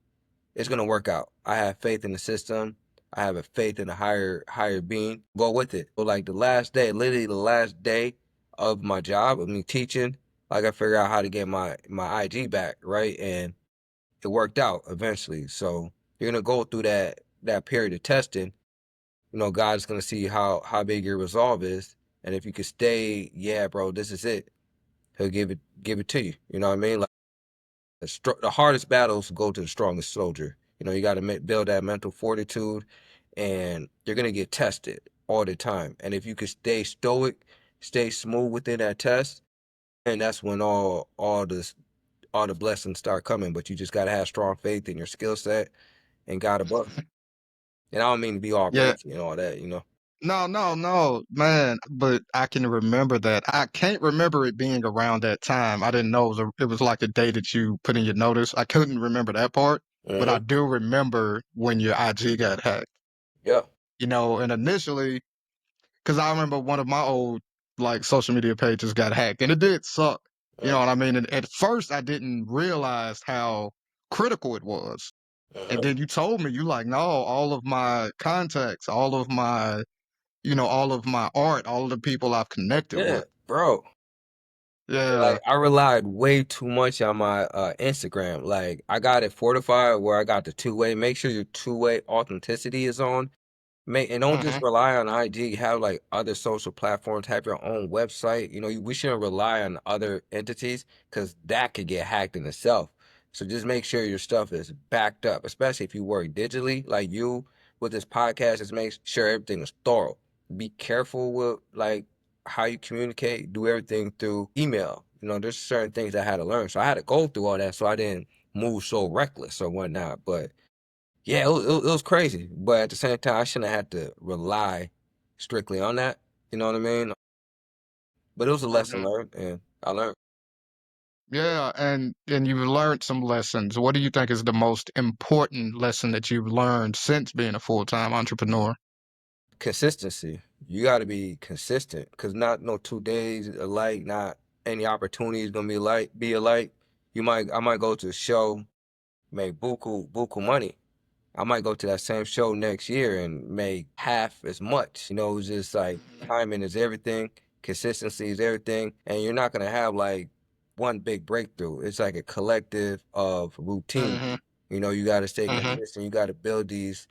it's gonna work out. I have faith in the system. I have a faith in a higher being. Go with it. But like the last day, literally the last day of my job, of me teaching, like I figured out how to get my IG back, right? And it worked out eventually. So you're gonna go through that period of testing. You know, God's gonna see how big your resolve is, and if you could stay, yeah, bro, this is it. He'll give it to you. You know what I mean? Like the hardest battles go to the strongest soldier. You know, you got to build that mental fortitude, and you're gonna get tested all the time. And if you could stay stoic, stay smooth within that test, and that's when all the blessings start coming. But you just gotta have strong faith in your skill set and God above. And I don't mean to be all Yeah. preachy and all that, you know. No, no, no, man. But I can remember that. I can't remember it being around that time. I didn't know it was like a day that you put in your notice. I couldn't remember that part, but I Hmm. do remember when your IG got hacked. Yeah. And initially, because I remember one of my old like social media pages got hacked, and it did suck. You know Hmm. what I mean? And at first, I didn't realize how critical it was. And Hmm. then you told me, you like, no, all of my contacts, all of my art, all of the people I've connected Yeah, with. bro. Yeah. Like I relied way too much on my Instagram. Like I got it fortified where I got the two-way. Make sure your two-way authenticity is on. Make and don't just Hmm. rely on IG. Have like other social platforms. Have your own website. You know, we shouldn't rely on other entities because that could get hacked in itself. So just make sure your stuff is backed up, especially if you work digitally, like you with this podcast. Just make sure everything is thorough. Be careful with like how you communicate. Do everything through email. You know, there's certain things I had to learn, so I had to go through all that, so I didn't move so reckless or whatnot. But yeah, it was crazy. But at the same time, I shouldn't have had to rely strictly on that. You know what I mean? But it was a lesson Hmm. learned, and I learned Yeah, and you've learned some lessons. What do you think is the most important lesson that you've learned since being a full-time entrepreneur? consistency. You got to be consistent because not no 2 days alike, not any opportunity is gonna be alike. I might go to a show, make buku money. I might go to that same show next year and make half as much. You know, it's just like timing is everything, consistency is everything, and you're not gonna have like one big breakthrough. It's like a collective of routine. Hmm. You know, you got to stay Hmm. consistent. You got to build these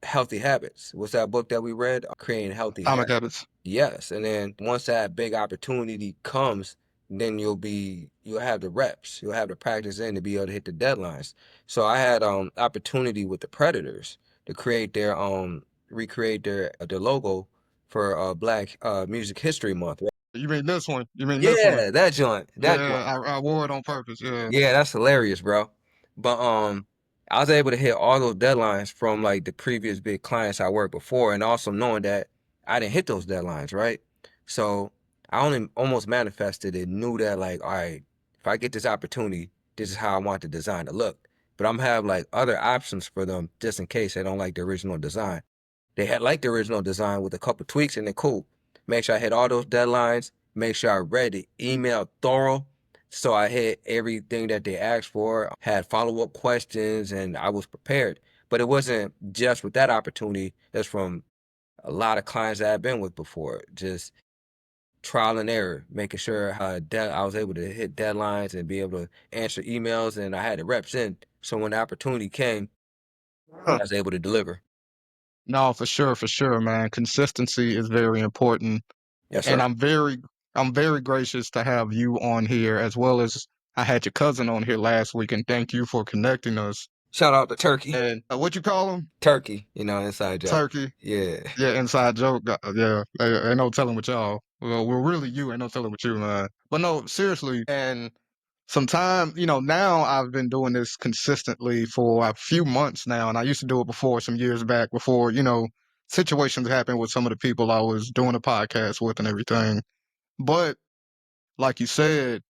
healthy habits. What's that book that we read? Creating healthy Atomic habits. habits. Yes, and then once that big opportunity comes, then you'll have the reps, you'll have the practice in to be able to hit the deadlines. So I had opportunity with the Predators to create their recreate their logo for Black Music History Month. Right? You mean this one? You mean this one? Yeah, that joint, that Yeah, joint. I wore it on purpose. Yeah. Yeah, that's hilarious, bro. But I was able to hit all those deadlines from like the previous big clients I worked before, and also knowing that I didn't hit those deadlines, right? So I only almost manifested and knew that like, all right, if I get this opportunity, this is how I want the design to look. But I'm have like other options for them just in case they don't like the original design. They had liked the original design with a couple tweaks and they're cool. Make sure I hit all those deadlines. Make sure I read the email thorough. So I hit everything that they asked for, had follow-up questions, and I was prepared. But it wasn't just with that opportunity. That's from a lot of clients that I've been with before. Just trial and error, making sure I was able to hit deadlines and be able to answer emails, and I had the reps in. So when the opportunity came, I Huh. was able to deliver. No, for sure, man. Consistency is very important, Yes, and sir. I'm very gracious to have you on here as well as I had your cousin on here last week, and thank you for connecting us. Shout out to Turkey. And what you call him? Turkey, inside joke. Turkey. Yeah. Yeah, inside joke. Yeah, ain't no telling with y'all. Well, really, you ain't no telling with you, man. But no, seriously. And sometime, now I've been doing this consistently for a few months now, and I used to do it before some years back before, situations happened with some of the people I was doing a podcast with and everything. But like you said,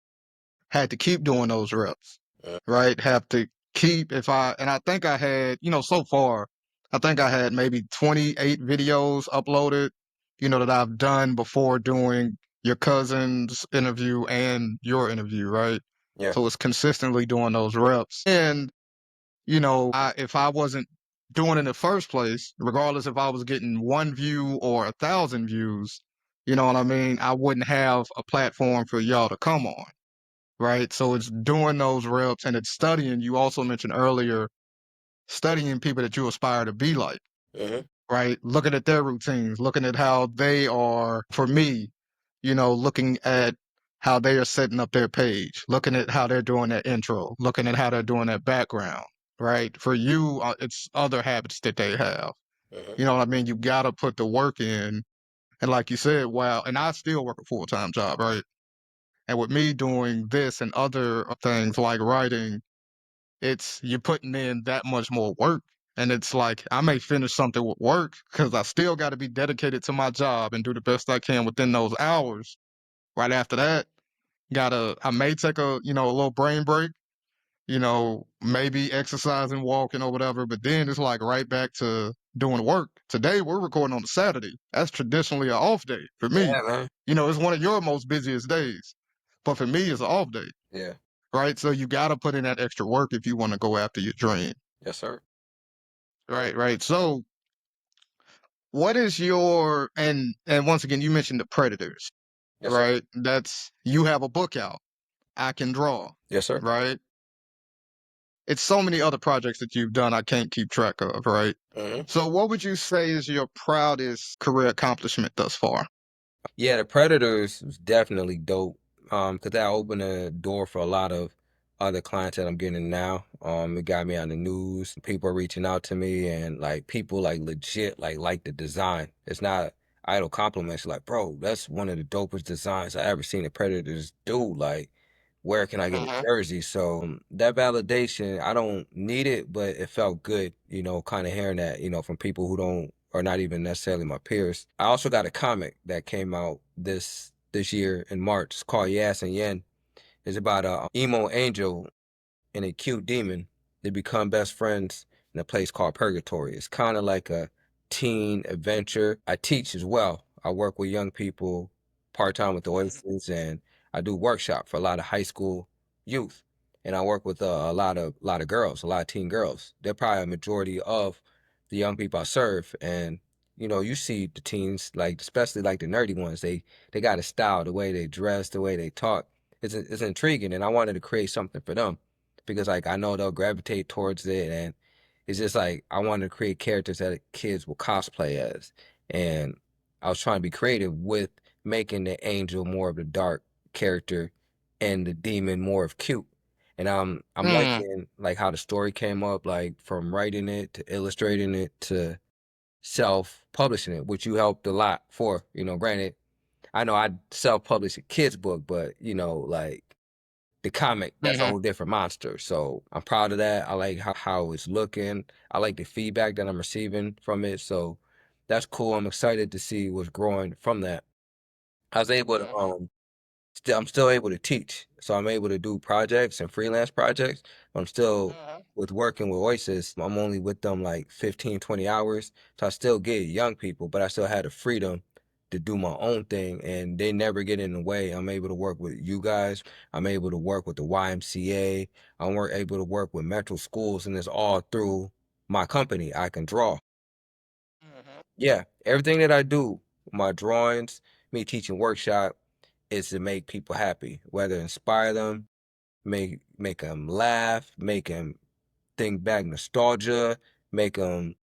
had to keep doing those reps, Uh, right? Have to keep if I and I think I had, so far, I think I had maybe 28 videos uploaded, that I've done before doing your cousin's interview and your interview, right? yeah. So it's consistently doing those reps. And, if I wasn't doing it in the first place, regardless if I was getting one view or 1,000 views, you know what I mean? I wouldn't have a platform for y'all to come on, right? So it's doing those reps and it's studying. You also mentioned earlier studying people that you aspire to be like, Hmm. right? Looking at their routines, looking at how they are, for me, looking at how they are setting up their page, looking at how they're doing their intro, looking at how they're doing their background, right? For you, it's other habits that they have. Hmm. You know what I mean? You got to put the work in. And like you said, wow, and I still work a full time job, right? And with me doing this and other things like writing, it's you're putting in that much more work. And it's like I may finish something with work because I still got to be dedicated to my job and do the best I can within those hours. Right after that, I may take a little brain break, maybe exercising, walking or whatever, but then it's like right back to doing work. Today we're recording on a Saturday. That's traditionally an off day for me. Yeah, man. It's one of your most busiest days. But for me, it's an off day, Yeah. right? So you got to put in that extra work if you want to go after your dream. Yes, sir. Right, right. So what is your and once again you mentioned the predators, Yes, sir. right? That's you have a book out. I can draw, Yes, sir. right? It's so many other projects that you've done I can't keep track of, right? Hmm. So what would you say is your proudest career accomplishment thus far? Yeah, the Predators was definitely dope. Cause that opened a door for a lot of other clients that I'm getting now. It got me on the news. People are reaching out to me and like people like legit like the design. It's not idle compliments. Like, bro, that's one of the dopest designs I ever seen the Predators do. Like, where can I get a Mhm, jersey? So that validation, I don't need it, but it felt good, kind of hearing that, from people who don't are not even necessarily my peers. I also got a comic that came out this year in March. It's called Yas and Yen. It's about a emo angel and a cute demon. They become best friends in a place called Purgatory. It's kind of like a teen adventure. I teach as well. I work with young people part time with the Oasis, and I do workshop for a lot of high school youth. And I work with a lot of girls, a lot of teen girls. They're probably a majority of the young people I serve. And you see the teens, like especially like the nerdy ones. They got a style, the way they dress, the way they talk. It's intriguing, and I wanted to create something for them because like I know they'll gravitate towards it, and it's just like I wanted to create characters that kids will cosplay as, and I was trying to be creative with making the angel more of the dark character and the demon more of cute. And I'm mm, liking like how the story came up, like from writing it to illustrating it to self-publishing it, which you helped a lot for. Granted, I know I self-published a kid's book, but like the comic, that's a mhm, whole different monster. So I'm proud of that. I like how it's looking. I like the feedback that I'm receiving from it. So that's cool. I'm excited to see what's growing from that. I was able to mhm, I'm still able to teach. So I'm able to do projects and freelance projects. But I'm still mhm, with working with Oasis. I'm only with them like 15, 20 hours. So I still get young people, but I still had the freedom to do my own thing and they never get in the way. I'm able to work with you guys. I'm able to work with the YMCA. Able to work with metro schools and it's all through my company. I can draw. mhm, Yeah, everything that I do, my drawings, me teaching workshop, is to make people happy, whether inspire them, make them laugh, make them think back nostalgia, make them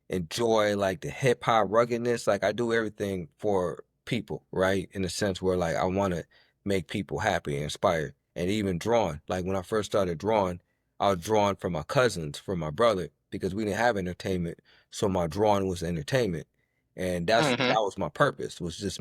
enjoy like the hip hop ruggedness. Like I do everything for people, right? In a sense where like I want to make people happy and inspired. And even drawing, like when I first started drawing, I was drawing for my cousins, for my brother, because we didn't have entertainment. So my drawing was entertainment. And that mhm. was my purpose, was just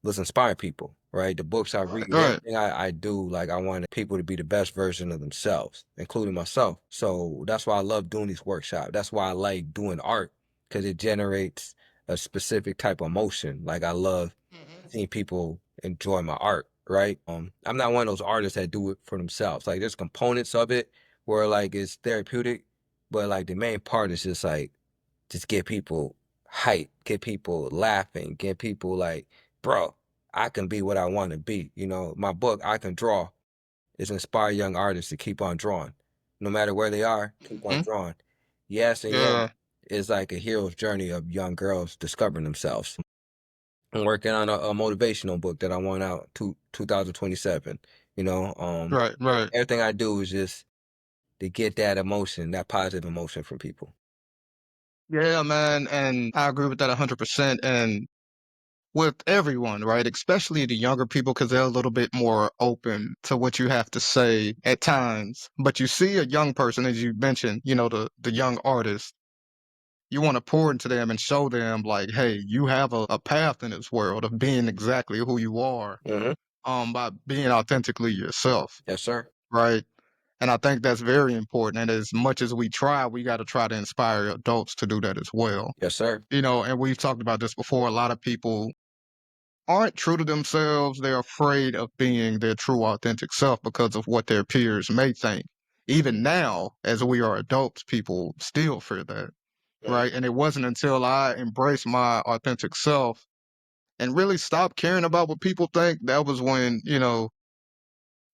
was inspiring people, right? The books I Right, read, right. everything I do, like I want people to be the best version of themselves, including myself. So that's why I love doing these workshops. That's why I like doing art because it generates a specific type of emotion. Like I love Mhm. seeing people enjoy my art, right? I'm not one of those artists that do it for themselves. Like there's components of it where like it's therapeutic, but like the main part is just get people hype, get people laughing, get people like, bro, I can be what I want to be. My book, I Can Draw, is inspire young artists to keep on drawing. No matter where they are, keep on Mhm. drawing. Yes, and yeah, Yeah. is like a hero's journey of young girls discovering themselves. I'm working on a motivational book that I want out 2027. Right, right. Everything I do is just to get that emotion, that positive emotion from people. Yeah, man, and I agree with that 100%. And with everyone, right? Especially the younger people, because they're a little bit more open to what you have to say at times. But you see a young person, as you mentioned, the young artist, you want to pour into them and show them like, hey, you have a path in this world of being exactly who you are, Hmm. by being authentically yourself, Yes, sir. right? And I think that's very important. And as much as we try, we got to try to inspire adults to do that as well. Yes, sir. And we've talked about this before. A lot of people aren't true to themselves. They're afraid of being their true, authentic self because of what their peers may think. Even now, as we are adults, people still fear that, Mhm. right? And it wasn't until I embraced my authentic self and really stopped caring about what people think that was when,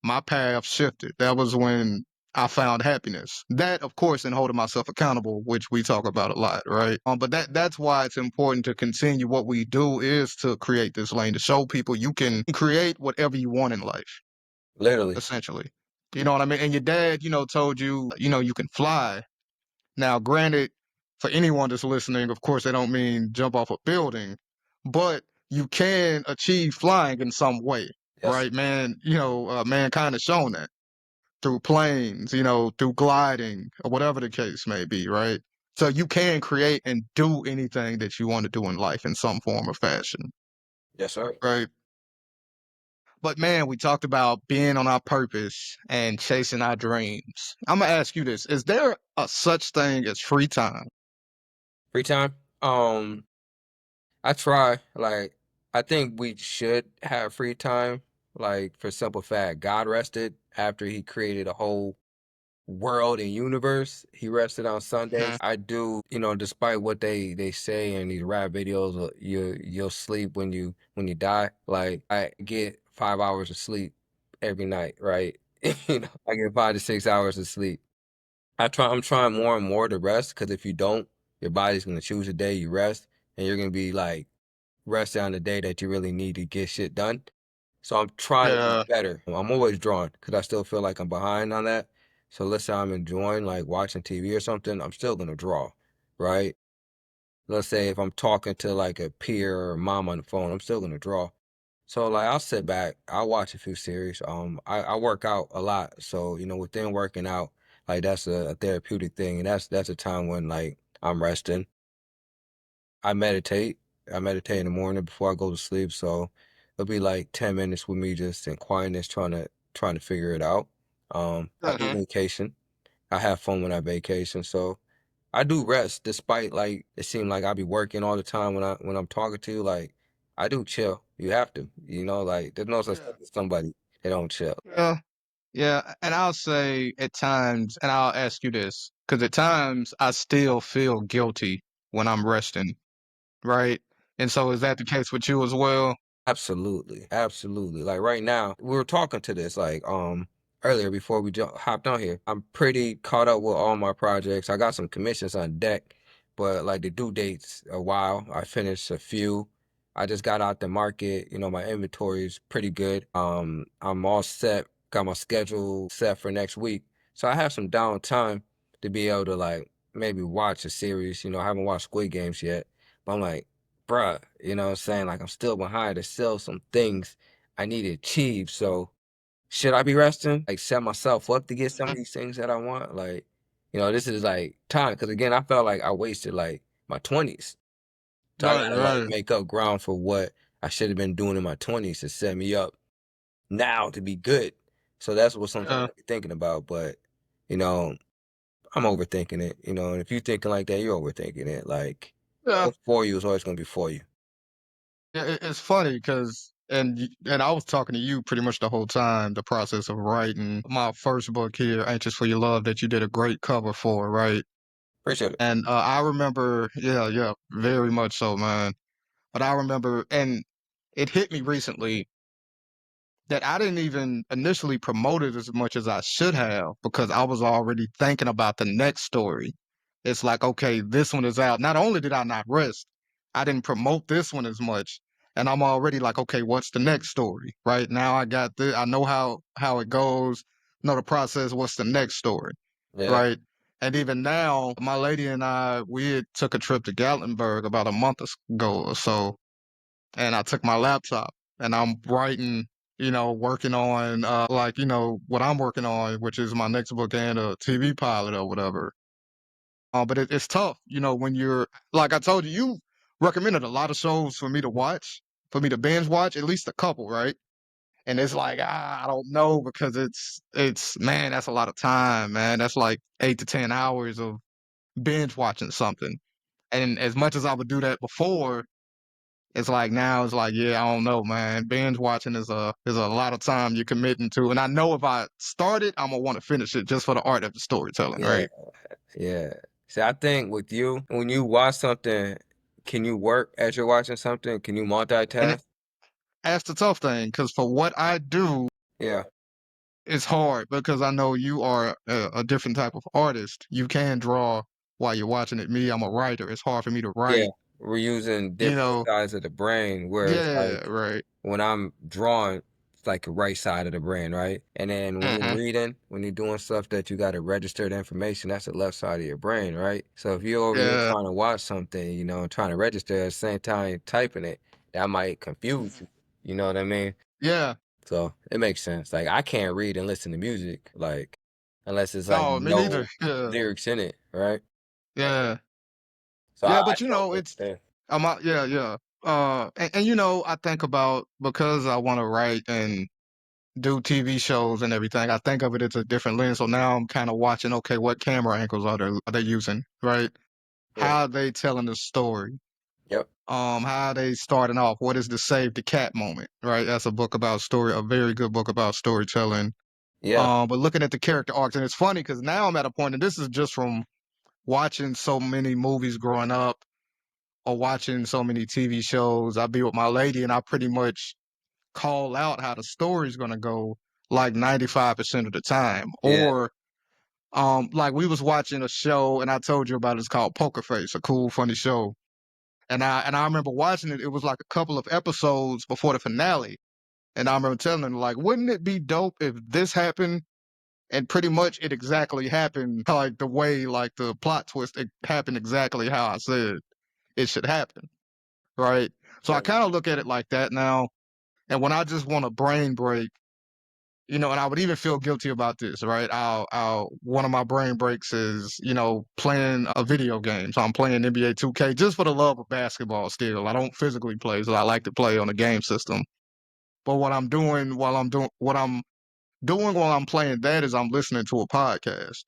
my path shifted. That was when I found happiness. That, of course, and holding myself accountable, which we talk about a lot, right? But that's why it's important to continue. What we do is to create this lane to show people you can create whatever you want in life, Literally. essentially. You know what I mean? And your dad, told you, you can fly. Now, granted, for anyone that's listening, of course, they don't mean jump off a building, but you can achieve flying in some way, Yes. right, man? Mankind has shown that through planes, through gliding or whatever the case may be, right? So you can create and do anything that you want to do in life in some form or fashion, Yes, sir. right? But man, we talked about being on our purpose and chasing our dreams. I'm gonna ask you this: is there a such thing as free time? Free time. I try. Like, I think we should have free time. Like, for simple fact, God rested after He created a whole world and universe. He rested on Mhm. Sundays. I do, despite what they say in these rap videos, you'll sleep when you die. Like, I get 5 hours of sleep every night, right? I get 5 to 6 hours of sleep. I'm trying more and more to rest because if you don't, your body's gonna choose a day you rest, and you're gonna be like rest on the day that you really need to get shit done. So I'm trying to do Yeah, better. I'm always drawn because I still feel like I'm behind on that. So let's say I'm enjoying like watching TV or something, I'm still gonna draw, right? Let's say if I'm talking to like a peer or mom on the phone, I'm still gonna draw. So like I'll sit back, I'll watch a few series. I work out a lot, so within working out, like that's a therapeutic thing, and that's a time when like I'm resting. I meditate. I meditate in the morning before I go to sleep. So it'll be like 10 minutes with me just in quietness trying to figure it out. I do uh-huh. vacation. I have fun when I vacation. So I do rest despite like it seems like I be working all the time when I'm talking to you. Like I do chill. You have to. Like there's no such Yeah, thing as somebody that don't chill. yeah, yeah. And I'll say at times, and I'll ask you this, because at times I still feel guilty when I'm resting, right? And so is that the case with you as well? Absolutely, absolutely. Like right now, we were talking to this like earlier before we hopped on here. I'm pretty caught up with all my projects. I got some commissions on deck, but like the due dates a while. I finished a few. I just got out the market. My inventory is pretty good. I'm all set. Got my schedule set for next week, so I have some downtime to be able to like maybe watch a series. I haven't watched Squid Games yet, but I'm like bruh, what I'm saying? Like I'm still behind. There's still some things I need to achieve. So should I be resting? Like set myself up to get some of Mhm. these things that I want? Like, this is like time. Cause again, I felt like I wasted like my 20s. So I Right, gotta like right. make up ground for what I should have been doing in my 20s to set me up now to be good. So that's what sometimes Yeah. I be thinking about. But, you know, I'm overthinking it, and if you're thinking like that, you're overthinking it. Like Yeah. What's for you is always gonna be for you. Yeah, it's funny because and I was talking to you pretty much the whole time, the process of writing my first book here, Anxious for Your Love, that you did a great cover for, right? Appreciate it. And I remember, yeah, yeah, very much so, man. But I remember, and it hit me recently that I didn't even initially promote it as much as I should have because I was already thinking about the next story. It's like, okay, this one is out. Not only did I not rest, I didn't promote this one as much. And I'm already like, okay, what's the next story? Right now I got this, I know how it goes, know the process, what's the next story? Yeah. Right. And even now, my lady and I, we had took a trip to Gatlinburg about a month ago or so, and I took my laptop and I'm writing, working on like, what I'm working on, which is my next book and a TV pilot or whatever. But it's tough, when you're like I told you, you recommended a lot of shows for me to watch, for me to binge watch, at least a couple, right? And it's like, I don't know because it's man, that's a lot of time, man. That's like 8 to 10 hours of binge watching something. And as much as I would do that before, it's like now it's like, yeah, I don't know, man. Binge watching is a lot of time you're committing to. And I know if I start it, I'm gonna want to finish it just for the art of the storytelling, Yeah. right? Yeah. See, I think with you, when you watch something, can you work as you're watching something? Can you And multitask? that's the tough thing, because for what I do, Yeah. it's hard because I know you are a different type of artist. You can draw while you're watching it. Me, I'm a writer. It's hard for me to Yeah. write, We're using you different know. sides of the brain where it's Yeah, like right. when I'm drawing, it's like the right side of the brain, right? And then when you're Hmm. reading, when you're doing stuff that you got to register the information, that's the left side of your brain, right? So if you're over here Yeah, trying to watch something, trying to register at the same time you're typing it, that might confuse you. You know what I mean? yeah. So it makes sense. Like I can't read and listen to music, like unless it's like No, me neither. no Yeah, lyrics in it, right? yeah, So yeah. I But totally it's understand. I'm out. Yeah, yeah. And I think about because I want to write and do TV shows and everything. I think of it as a different lens. So now I'm kind of watching. Okay, what camera angles are they using? Right? Yeah. How are they telling the story? Yep. How are they starting off? What is the save the cat moment? Right? That's a book about story. A very good book about storytelling. Yeah. But looking at the character arcs, and it's funny because now I'm at a point, and this is just from watching so many movies growing up or watching so many TV shows. I be with my lady, and I pretty much call out how the story's gonna go like 95% of the time. Yeah. Or like we was watching a show and I told you about it, it's called Poker Face, a cool, funny show. And I remember watching it, it was like a couple of episodes before the finale. And I remember telling them, like, wouldn't it be dope if this happened? And pretty much it exactly happened like the way like the plot twist it happened exactly how I said it should happen. Right. So I Mhm. kind of look at it like that now. And when I just want a brain break, and I would even feel guilty about this, right? One of my brain breaks is, playing a video game. So I'm playing NBA 2K just for the love of basketball still. I don't physically play, so I like to play on the game system. But what I'm doing while I'm playing that is I'm listening to a podcast,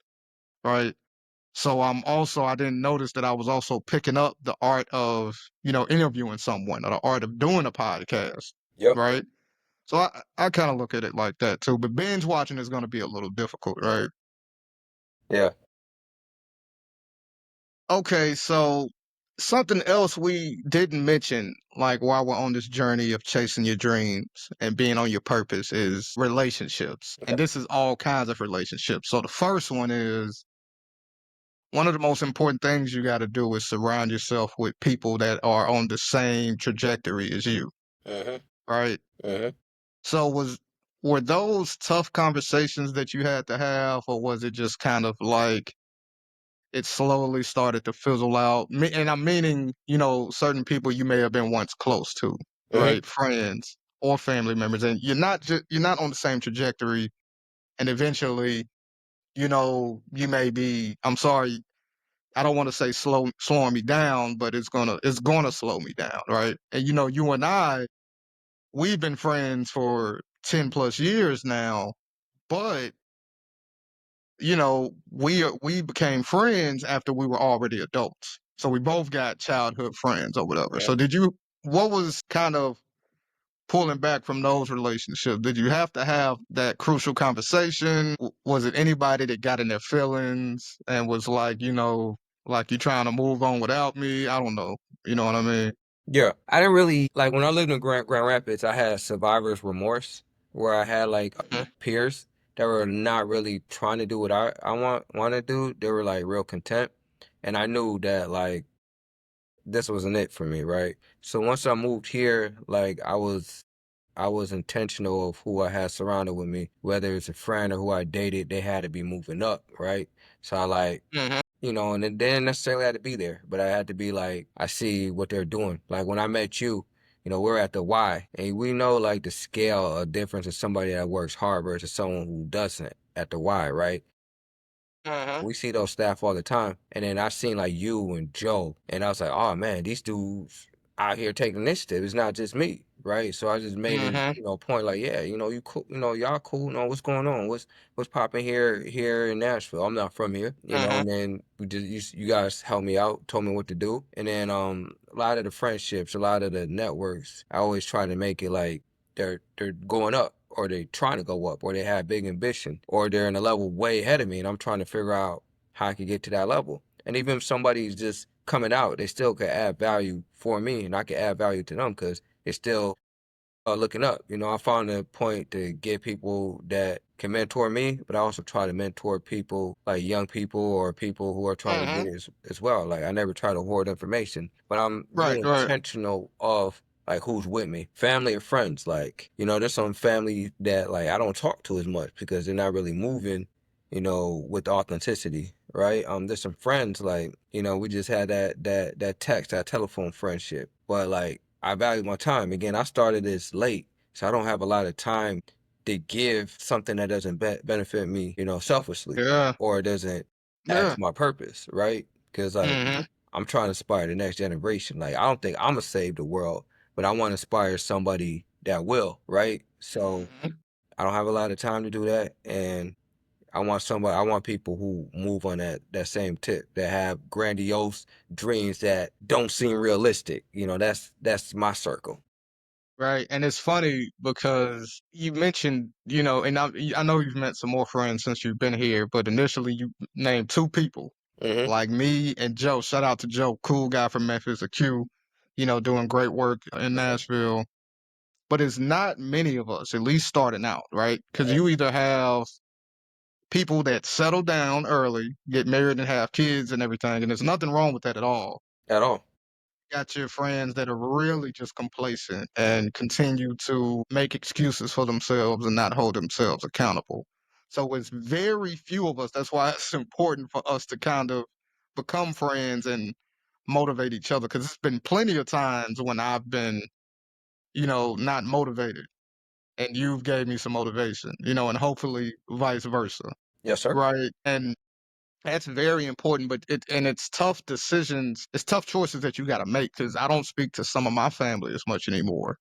right? So I didn't notice that I was also picking up the art of, interviewing someone or the art of doing a podcast, Yep. right? So I kind of look at it like that too. But binge watching is going to be a little difficult, right? Yeah. Okay, so something else we didn't mention, like while we're on this journey of chasing your dreams and being on your purpose, is relationships. Okay. And this is all kinds of relationships. So the first one is one of the most important things you got to do is surround yourself with people that are on the same trajectory as you, Mhm. right? Mhm. So were those tough conversations that you had to have, or was it just kind of like it slowly started to fizzle out? And I'm meaning, certain people you may have been once close to, Mhm. right? Friends or family members, and you're not on the same trajectory, and eventually, you may be. I'm sorry, I don't want to say slowing me down, but it's gonna slow me down, right? And you and I, we've been friends for 10 plus years now, but we became friends after we were already adults. So we both got childhood friends or whatever. Yeah. So what was kind of pulling back from those relationships? Did you have to have that crucial conversation? Was it anybody that got in their feelings and was like, like you trying to move on without me? I don't know. You know what I mean? Yeah, I didn't really like when I lived in Grand Rapids. I had survivor's remorse, where I had like Mhm. peers that were not really trying to do what I want to do. They were like real content, and I knew that like this wasn't it for me, right? So once I moved here, like I was intentional of who I had surrounded with me, whether it's a friend or who I dated. They had to be moving up, right? So I like Mhm. and it didn't necessarily have to be there, but I had to be like, I see what they're doing. Like when I met you, we're at the Y, and we know like the scale of difference of somebody that works hard versus someone who doesn't at the Y, right? Mhm. We see those staff all the time. And then I seen like you and Joe, and I was like, oh man, these dudes out here taking initiative. It's not just me, right? So I just made a Mhm. point like, yeah, you cool, y'all cool. What's going on? What's popping here in Nashville? I'm not from here, Mhm. and then we just you guys helped me out, told me what to do. And then a lot of the friendships, a lot of the networks, I always try to make it like they're going up, or they trying to go up, or they have big ambition, or they're in a level way ahead of me, and I'm trying to figure out how I can get to that level. And even if somebody's just coming out, they still could add value for me, and I can add value to them because it's still looking up. I found a point to get people that can mentor me, but I also try to mentor people like young people or people who are trying to get Mhm. it as well. Like I never try to hoard information, but I'm Right. real Right. intentional of like who's with me, family or friends. Like there's some family that like I don't talk to as much because they're not really moving. With authenticity, right? There's some friends like we just had that text, that telephone friendship, but like I value my time. Again, I started this late, so I don't have a lot of time to give something that doesn't benefit me, selfishly, Yeah. or it doesn't add Yeah. to my purpose, right? Because like Mhm. I'm trying to inspire the next generation. Like I don't think I'm gonna save the world, but I want to inspire somebody that will, right? So Mhm. I don't have a lot of time to do that, and I want people who move on that same tip, that have grandiose dreams that don't seem realistic. That's my circle. Right. And it's funny because you mentioned, and I know you've met some more friends since you've been here, but initially you named two people, Hmm. like me and Joe. Shout out to Joe, cool guy from Memphis, a Q, doing great work in Yes, sir. Nashville. But it's not many of us, at least starting out, right? Because Right. you either have people that settle down early, get married and have kids and everything, and there's nothing wrong with that at all. At all. Got your friends that are really just complacent and continue to make excuses for themselves and not hold themselves accountable. So it's very few of us. That's why it's important for us to kind of become friends and motivate each other. Because it's been plenty of times when I've been, not motivated, and you've gave me some motivation, and hopefully vice versa, Yes, sir. right? And that's very important, but it's tough decisions, it's tough choices that you gotta make. Because I don't speak to some of my family as much anymore,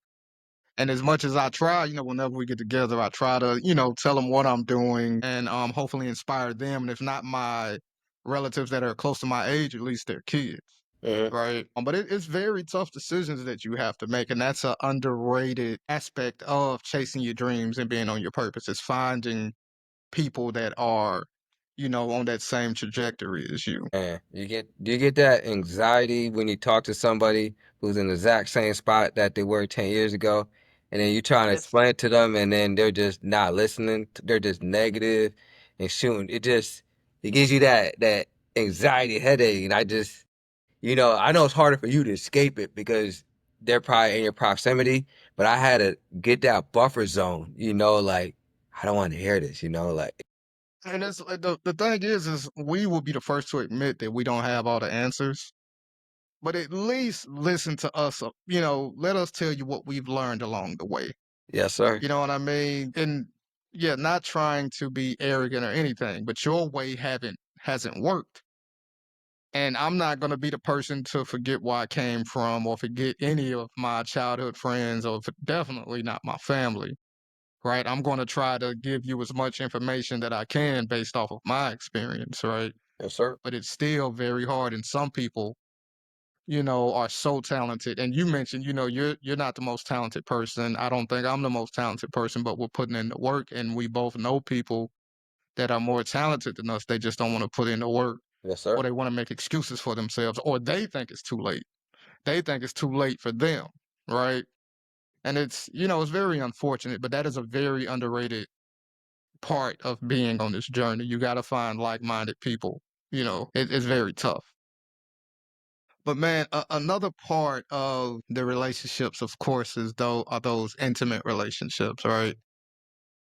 and as much as I try, whenever we get together, I try to, tell them what I'm doing and, hopefully inspire them, and if not my relatives that are close to my age, at least their kids, Hmm. right? But it's very tough decisions that you have to make, and that's an underrated aspect of chasing your dreams and being on your purpose, is finding people that are, on that same trajectory as you. And do you get that anxiety when you talk to somebody who's in the exact same spot that they were 10 years ago, and then you trying to It's explain it to them, and then they're just not listening. They're just negative and shooting. It gives you that anxiety headache, and I know it's harder for you to escape it because they're probably in your proximity, but I had to get that buffer zone, like I don't want to hear this, like and it's the thing is we will be the first to admit that we don't have all the answers, but at least listen to us. Let us tell you what we've learned along the way. yes, sir. You know what I mean? And yeah, not trying to be arrogant or anything, but your way haven't hasn't worked. And I'm not gonna be the person to forget where I came from or forget any of my childhood friends or definitely not my family. Right? I'm going to try to give you as much information that I can based off of my experience, right? Yes, sir. But it's still very hard. And some people, are so talented. And you mentioned, you're not the most talented person. I don't think I'm the most talented person, but we're putting in the work, and we both know people that are more talented than us. They just don't want to put in the work, Yes, or sir. they want to make excuses for themselves, or they think it's too late. They think it's too late for them, right? And it's very unfortunate, but that is a very underrated part of being on this journey. You got to find like-minded people. It's very tough. But man, another part of the relationships, of course, are those intimate relationships, right?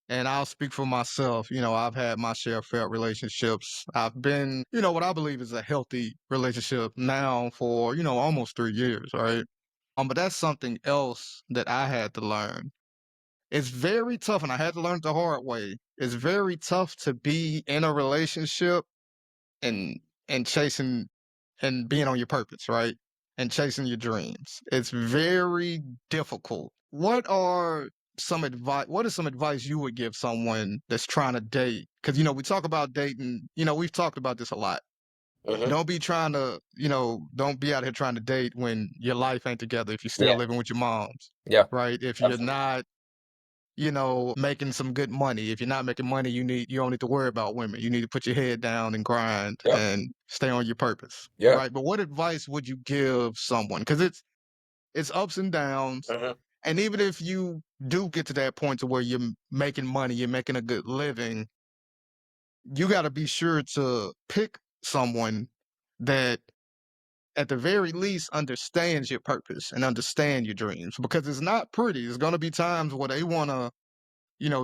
And I'll speak for myself. I've had my share of failed relationships. I've been, what I believe is a healthy relationship now for, almost 3 years, right? But that's something else that I had to learn. It's very tough, and I had to learn it the hard way. It's very tough to be in a relationship and chasing and being on your purpose, right? And chasing your dreams. It's very difficult. What is some advice you would give someone that's trying to date? Because we talk about dating, we've talked about this a lot. Hmm. Don't be out here trying to date when your life ain't together, if you're still Yeah. living with your moms, Yeah. right? If you're Absolutely. not making some good money. If you're not making money, you don't need to worry about women. You need to put your head down and grind Yep. and stay on your purpose, Yeah. right? But what advice would you give someone? Because it's ups and downs, Hmm. and even if you do get to that point to where you're making money, you're making a good living, you got to be sure to pick someone that at the very least understands your purpose and understand your dreams, because it's not pretty. There's going to be times where they want to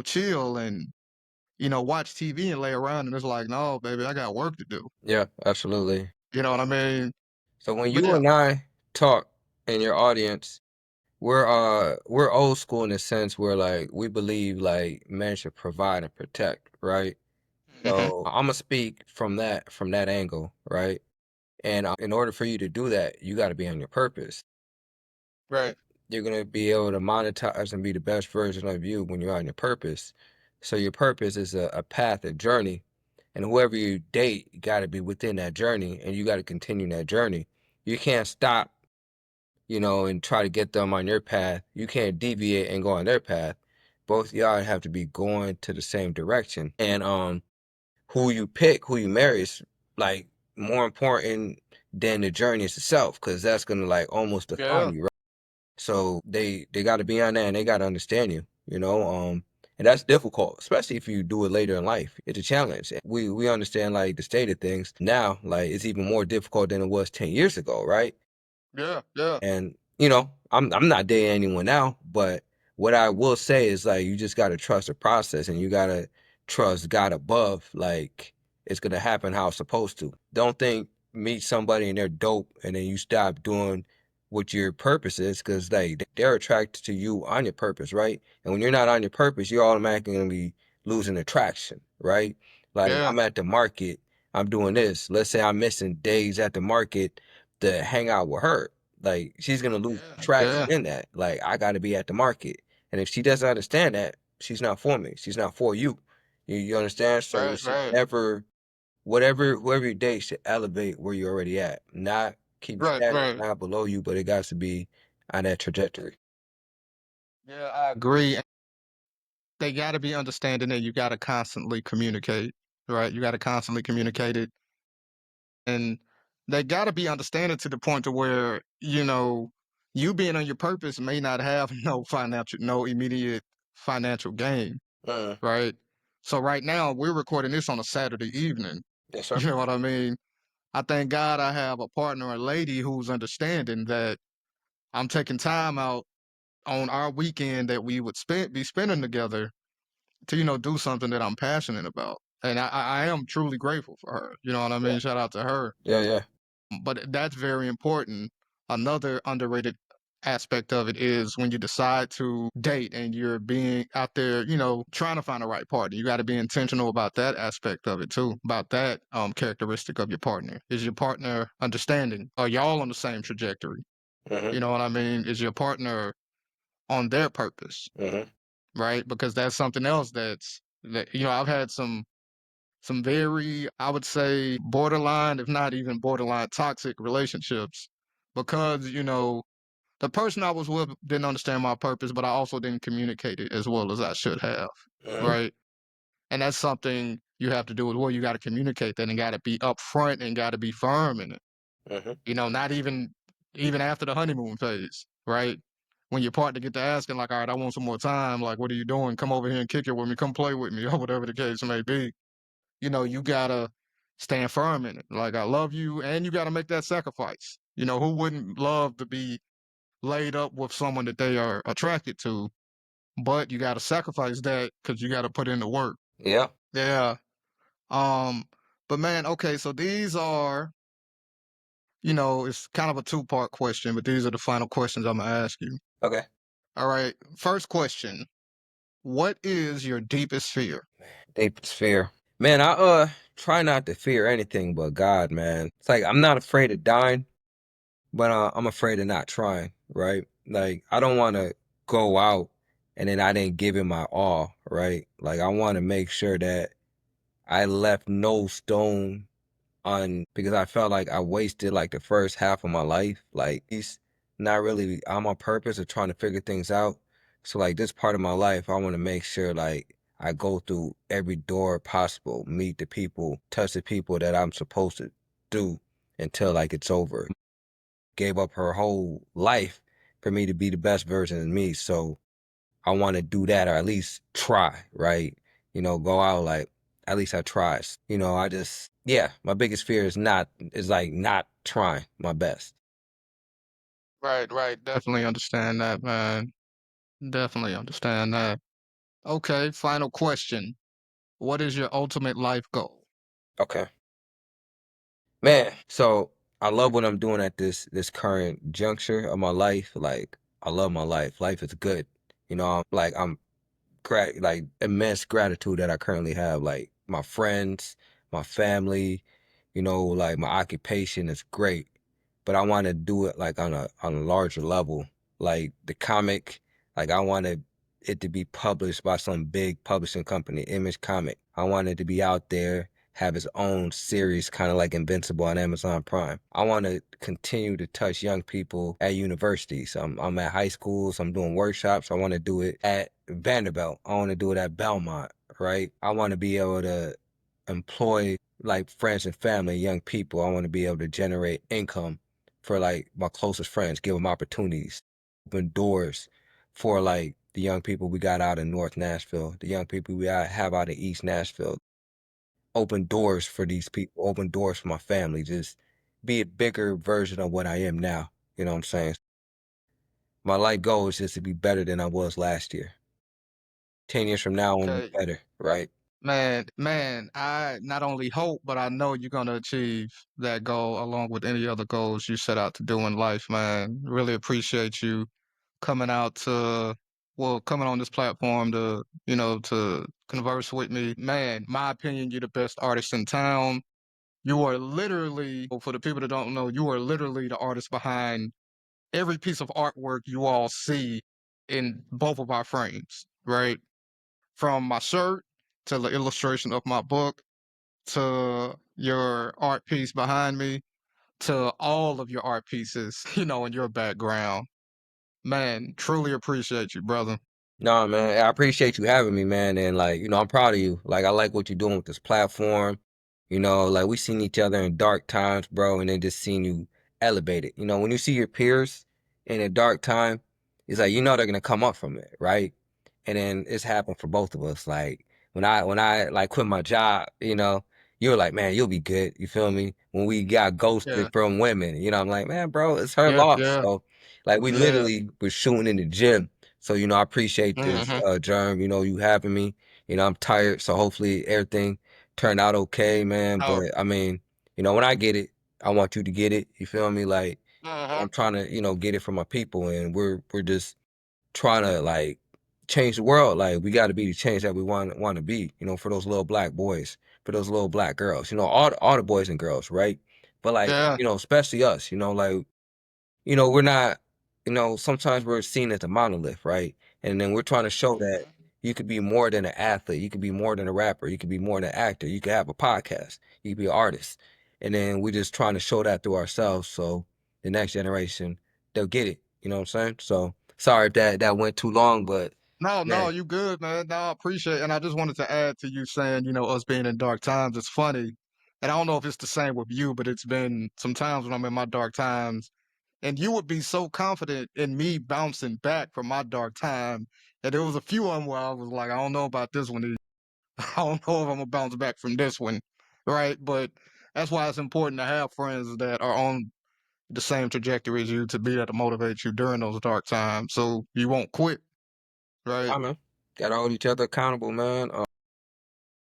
chill and watch TV and lay around, and it's like, no, baby, I got work to do. Yeah. Absolutely. You know what I mean? So when But you yeah, and I talk in your audience, we're old school in the sense where like we believe like men should provide and protect, right? hmm, So I'm gonna speak from that angle, right? And in order for you to do that, you got to be on your purpose. right, You're gonna be able to monetize and be the best version of you when you're on your purpose. So your purpose is a path, a journey, and whoever you date got to be within that journey, and you got to continue that journey. You can't stop, and try to get them on your path. You can't deviate and go on their path. Both y'all have to be going to the same direction. And who you pick, who you marry is like more important than the journey itself, because that's gonna like almost define yeah, you, right? So they got to be on that, and they got to understand you. And that's difficult, especially if you do it later in life. It's a challenge. We understand like the state of things now, like it's even more difficult than it was 10 years ago, right? yeah, yeah, And I'm not dating anyone now, but what I will say is like you just gotta trust the process, and you gotta trust God above. Like it's gonna happen how it's supposed to. Don't think meet somebody and they're dope and then you stop doing what your purpose is, because they're attracted to you on your purpose, right? And when you're not on your purpose, you're automatically gonna be losing attraction, right? Like yeah, I'm at the market, I'm doing this. Let's say I'm missing days at the market to hang out with her, like she's gonna lose yeah, traction yeah, in that. Like I gotta be at the market. And if she doesn't understand that, she's not for me. She's not for you. You understand? So you right, should right, never whoever you date should elevate where you're already at. Not keep you right, stagnant, right. not below you, but it got to be on that trajectory. Yeah, I agree. They got to be understanding that you got to constantly communicate, right? You got to constantly communicate it, and they got to be understanding to the point to where you being on your purpose may not have no immediate financial gain, Uh, right? So right now we're recording this on a Saturday evening. yes, sir. You know what I mean? I thank God I have a partner, a lady who's understanding that I'm taking time out on our weekend that we would be spending together to, do something that I'm passionate about. And I am truly grateful for her. You know what I Yeah, mean? Shout out to her. yeah, yeah. But that's very important. Another underrated aspect of it is when you decide to date and you're being out there, trying to find the right partner. You got to be intentional about that aspect of it too, about that characteristic of your partner. Is your partner understanding? Are y'all on the same trajectory? Mm-hmm. You know what I mean? Is your partner on their purpose? Mm-hmm. Right? Because that's something else I've had some very, I would say, borderline, if not even borderline toxic relationships because, the person I was with didn't understand my purpose, but I also didn't communicate it as well as I should have, Mhm, right? And that's something you have to do as well. You got to communicate that and got to be upfront and got to be firm in it. mhm. Not even after the honeymoon phase, right? When your partner get to asking like, "All right, I want some more time. Like, what are you doing? Come over here and kick it with me. Come play with me," or whatever the case may be. You gotta stand firm in it. Like, I love you, and you gotta make that sacrifice. Who wouldn't love to be laid up with someone that they are attracted to? But you gotta sacrifice that because you gotta put in the work. Yeah. Yeah. Um. But man, okay. So these are, it's kind of a two-part question, but these are the final questions I'm gonna ask you. Okay. All right. First question: what is your deepest fear? Deepest fear. Man, I try not to fear anything but God, man. It's like I'm not afraid of dying, but I'm afraid of not trying, right? Like I don't want to go out and then I didn't give it my all, right? Like I want to make sure that I left no stone on because I felt like I wasted like the first half of my life. Like he's not really on my purpose of trying to figure things out. So like this part of my life, I want to make sure like I go through every door possible, meet the people, touch the people that I'm supposed to do until like it's over. Gave up her whole life for me to be the best version of me. So I want to do that or at least try, right? Go out like at least I tried. Yeah, my biggest fear is like not trying my best. Right, right. Definitely understand that, man. Definitely understand that. Okay, final question. What is your ultimate life goal? Okay. Man, so I love what I'm doing at this current juncture of my life. Like I love my life. Life is good. I'm like immense gratitude that I currently have. Like my friends, my family, like my occupation is great. But I want to do it like on a larger level. Like the comic, like I wanted it to be published by some big publishing company, Image Comic. I want it to be out there, have its own series, kind of like Invincible on Amazon Prime. I want to continue to touch young people at universities. I'm at high schools. I'm doing workshops. I want to do it at Vanderbilt. I want to do it at Belmont, right? I want to be able to employ like friends and family, young people. I want to be able to generate income for like my closest friends, give them opportunities, open doors for like the young people we got out in North Nashville, the young people have out in East Nashville. Open doors for these people, open doors for my family, just be a bigger version of what I am now. You know what I'm saying? My life goal is just to be better than I was last year. 10 years from now, I want to be Okay, better, right? man, I not only hope, but I know you're gonna achieve that goal along with any other goals you set out to do in life, man. Really appreciate you coming out to, well, coming on this platform to converse with me. Man, my opinion, you're the best artist in town. You are literally, for the people that don't know, you are literally the artist behind every piece of artwork you all see in both of our frames, right? From my shirt to the illustration of my book to your art piece behind me to all of your art pieces, in your background. Man, truly appreciate you, brother. No, man, I appreciate you having me, man. And like, I'm proud of you. Like, I like what you're doing with this platform. Like we seen each other in dark times, bro, and then just seeing you elevated. When you see your peers in a dark time, it's like they're gonna come up from it, right? And then it's happened for both of us. Like when I like quit my job, you were like, man, you'll be good. You feel me? When we got Yeah, ghosted from women, I'm like, man, bro, it's her yeah, loss. yeah, So like we yeah. literally was shooting in the gym. So, I appreciate this, Hmm. Germ, you having me. I'm tired, so hopefully everything turned out okay, man. Oh, But I mean, when I get it, I want you to get it. You feel me? Like hmm. I'm trying to, get it for my people, and we're just trying to like change the world. Like we got to be the change that we want to be. For those little black boys, for those little black girls. All the boys and girls, right? But like, Yeah. especially us. Like we're not, sometimes we're seen as a monolith, right? And then we're trying to show that Mhm. you could be more than an athlete, you could be more than a rapper, you could be more than an actor, you could have a podcast, you could be an artist. And then we're just trying to show that through ourselves. So the next generation, they'll get it. You know what I'm saying? So sorry if that went too long, but No, yeah, no, you good, man. No, I appreciate it. And I just wanted to add to you saying, us being in dark times, it's funny. And I don't know if it's the same with you, but it's been some times when I'm in my dark times, and you would be so confident in me bouncing back from my dark time. And there was a few of them where I was like, I don't know about this one. I don't know if I'm gonna bounce back from this one, right? But that's why it's important to have friends that are on the same trajectory as you to be able to motivate you during those dark times, so you won't quit, right? yeah, man, gotta hold each other accountable, man.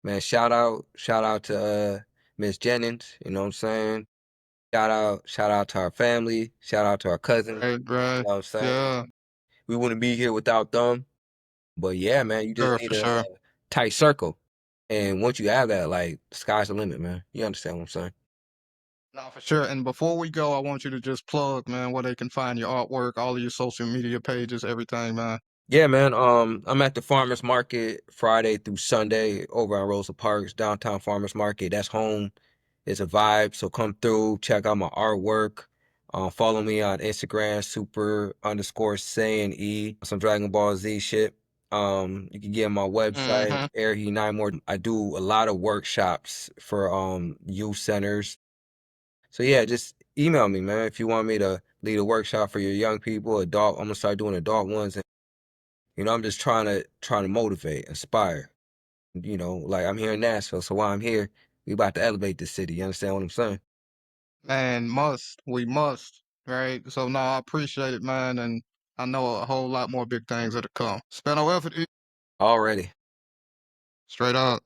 Man, shout out to Miss Jennings. You know what I'm saying? Shout out to our family. Shout out to our cousins. Right, right. You know what I'm saying? Yeah, We wouldn't be here without them. But yeah, man, you just sure, need for a sure. tight circle. And once you have that, like, the sky's the limit, man. You understand what I'm saying? No, for sure. And before we go, I want you to just plug, man, where they can find your artwork, all of your social media pages, everything, man. Yeah, man. I'm at the farmers market Friday through Sunday over on Rosa Parks, downtown farmers market. That's home. It's a vibe. So come through, check out my artwork. Follow me on Instagram, super underscore saying E, some Dragon Ball Z shit. You can get on my website, Mm-hmm. Erihii Nyamor. I do a lot of workshops for youth centers. So yeah, just email me, man, if you want me to lead a workshop for your young people, adult. I'm gonna start doing adult ones. I'm just trying to motivate, inspire. Like I'm here in Nashville, so while I'm here, we about to elevate the city. You understand what I'm saying? And we must, right? So, no, I appreciate it, man. And I know a whole lot more big things that to come. Spend no effort, Already. straight up.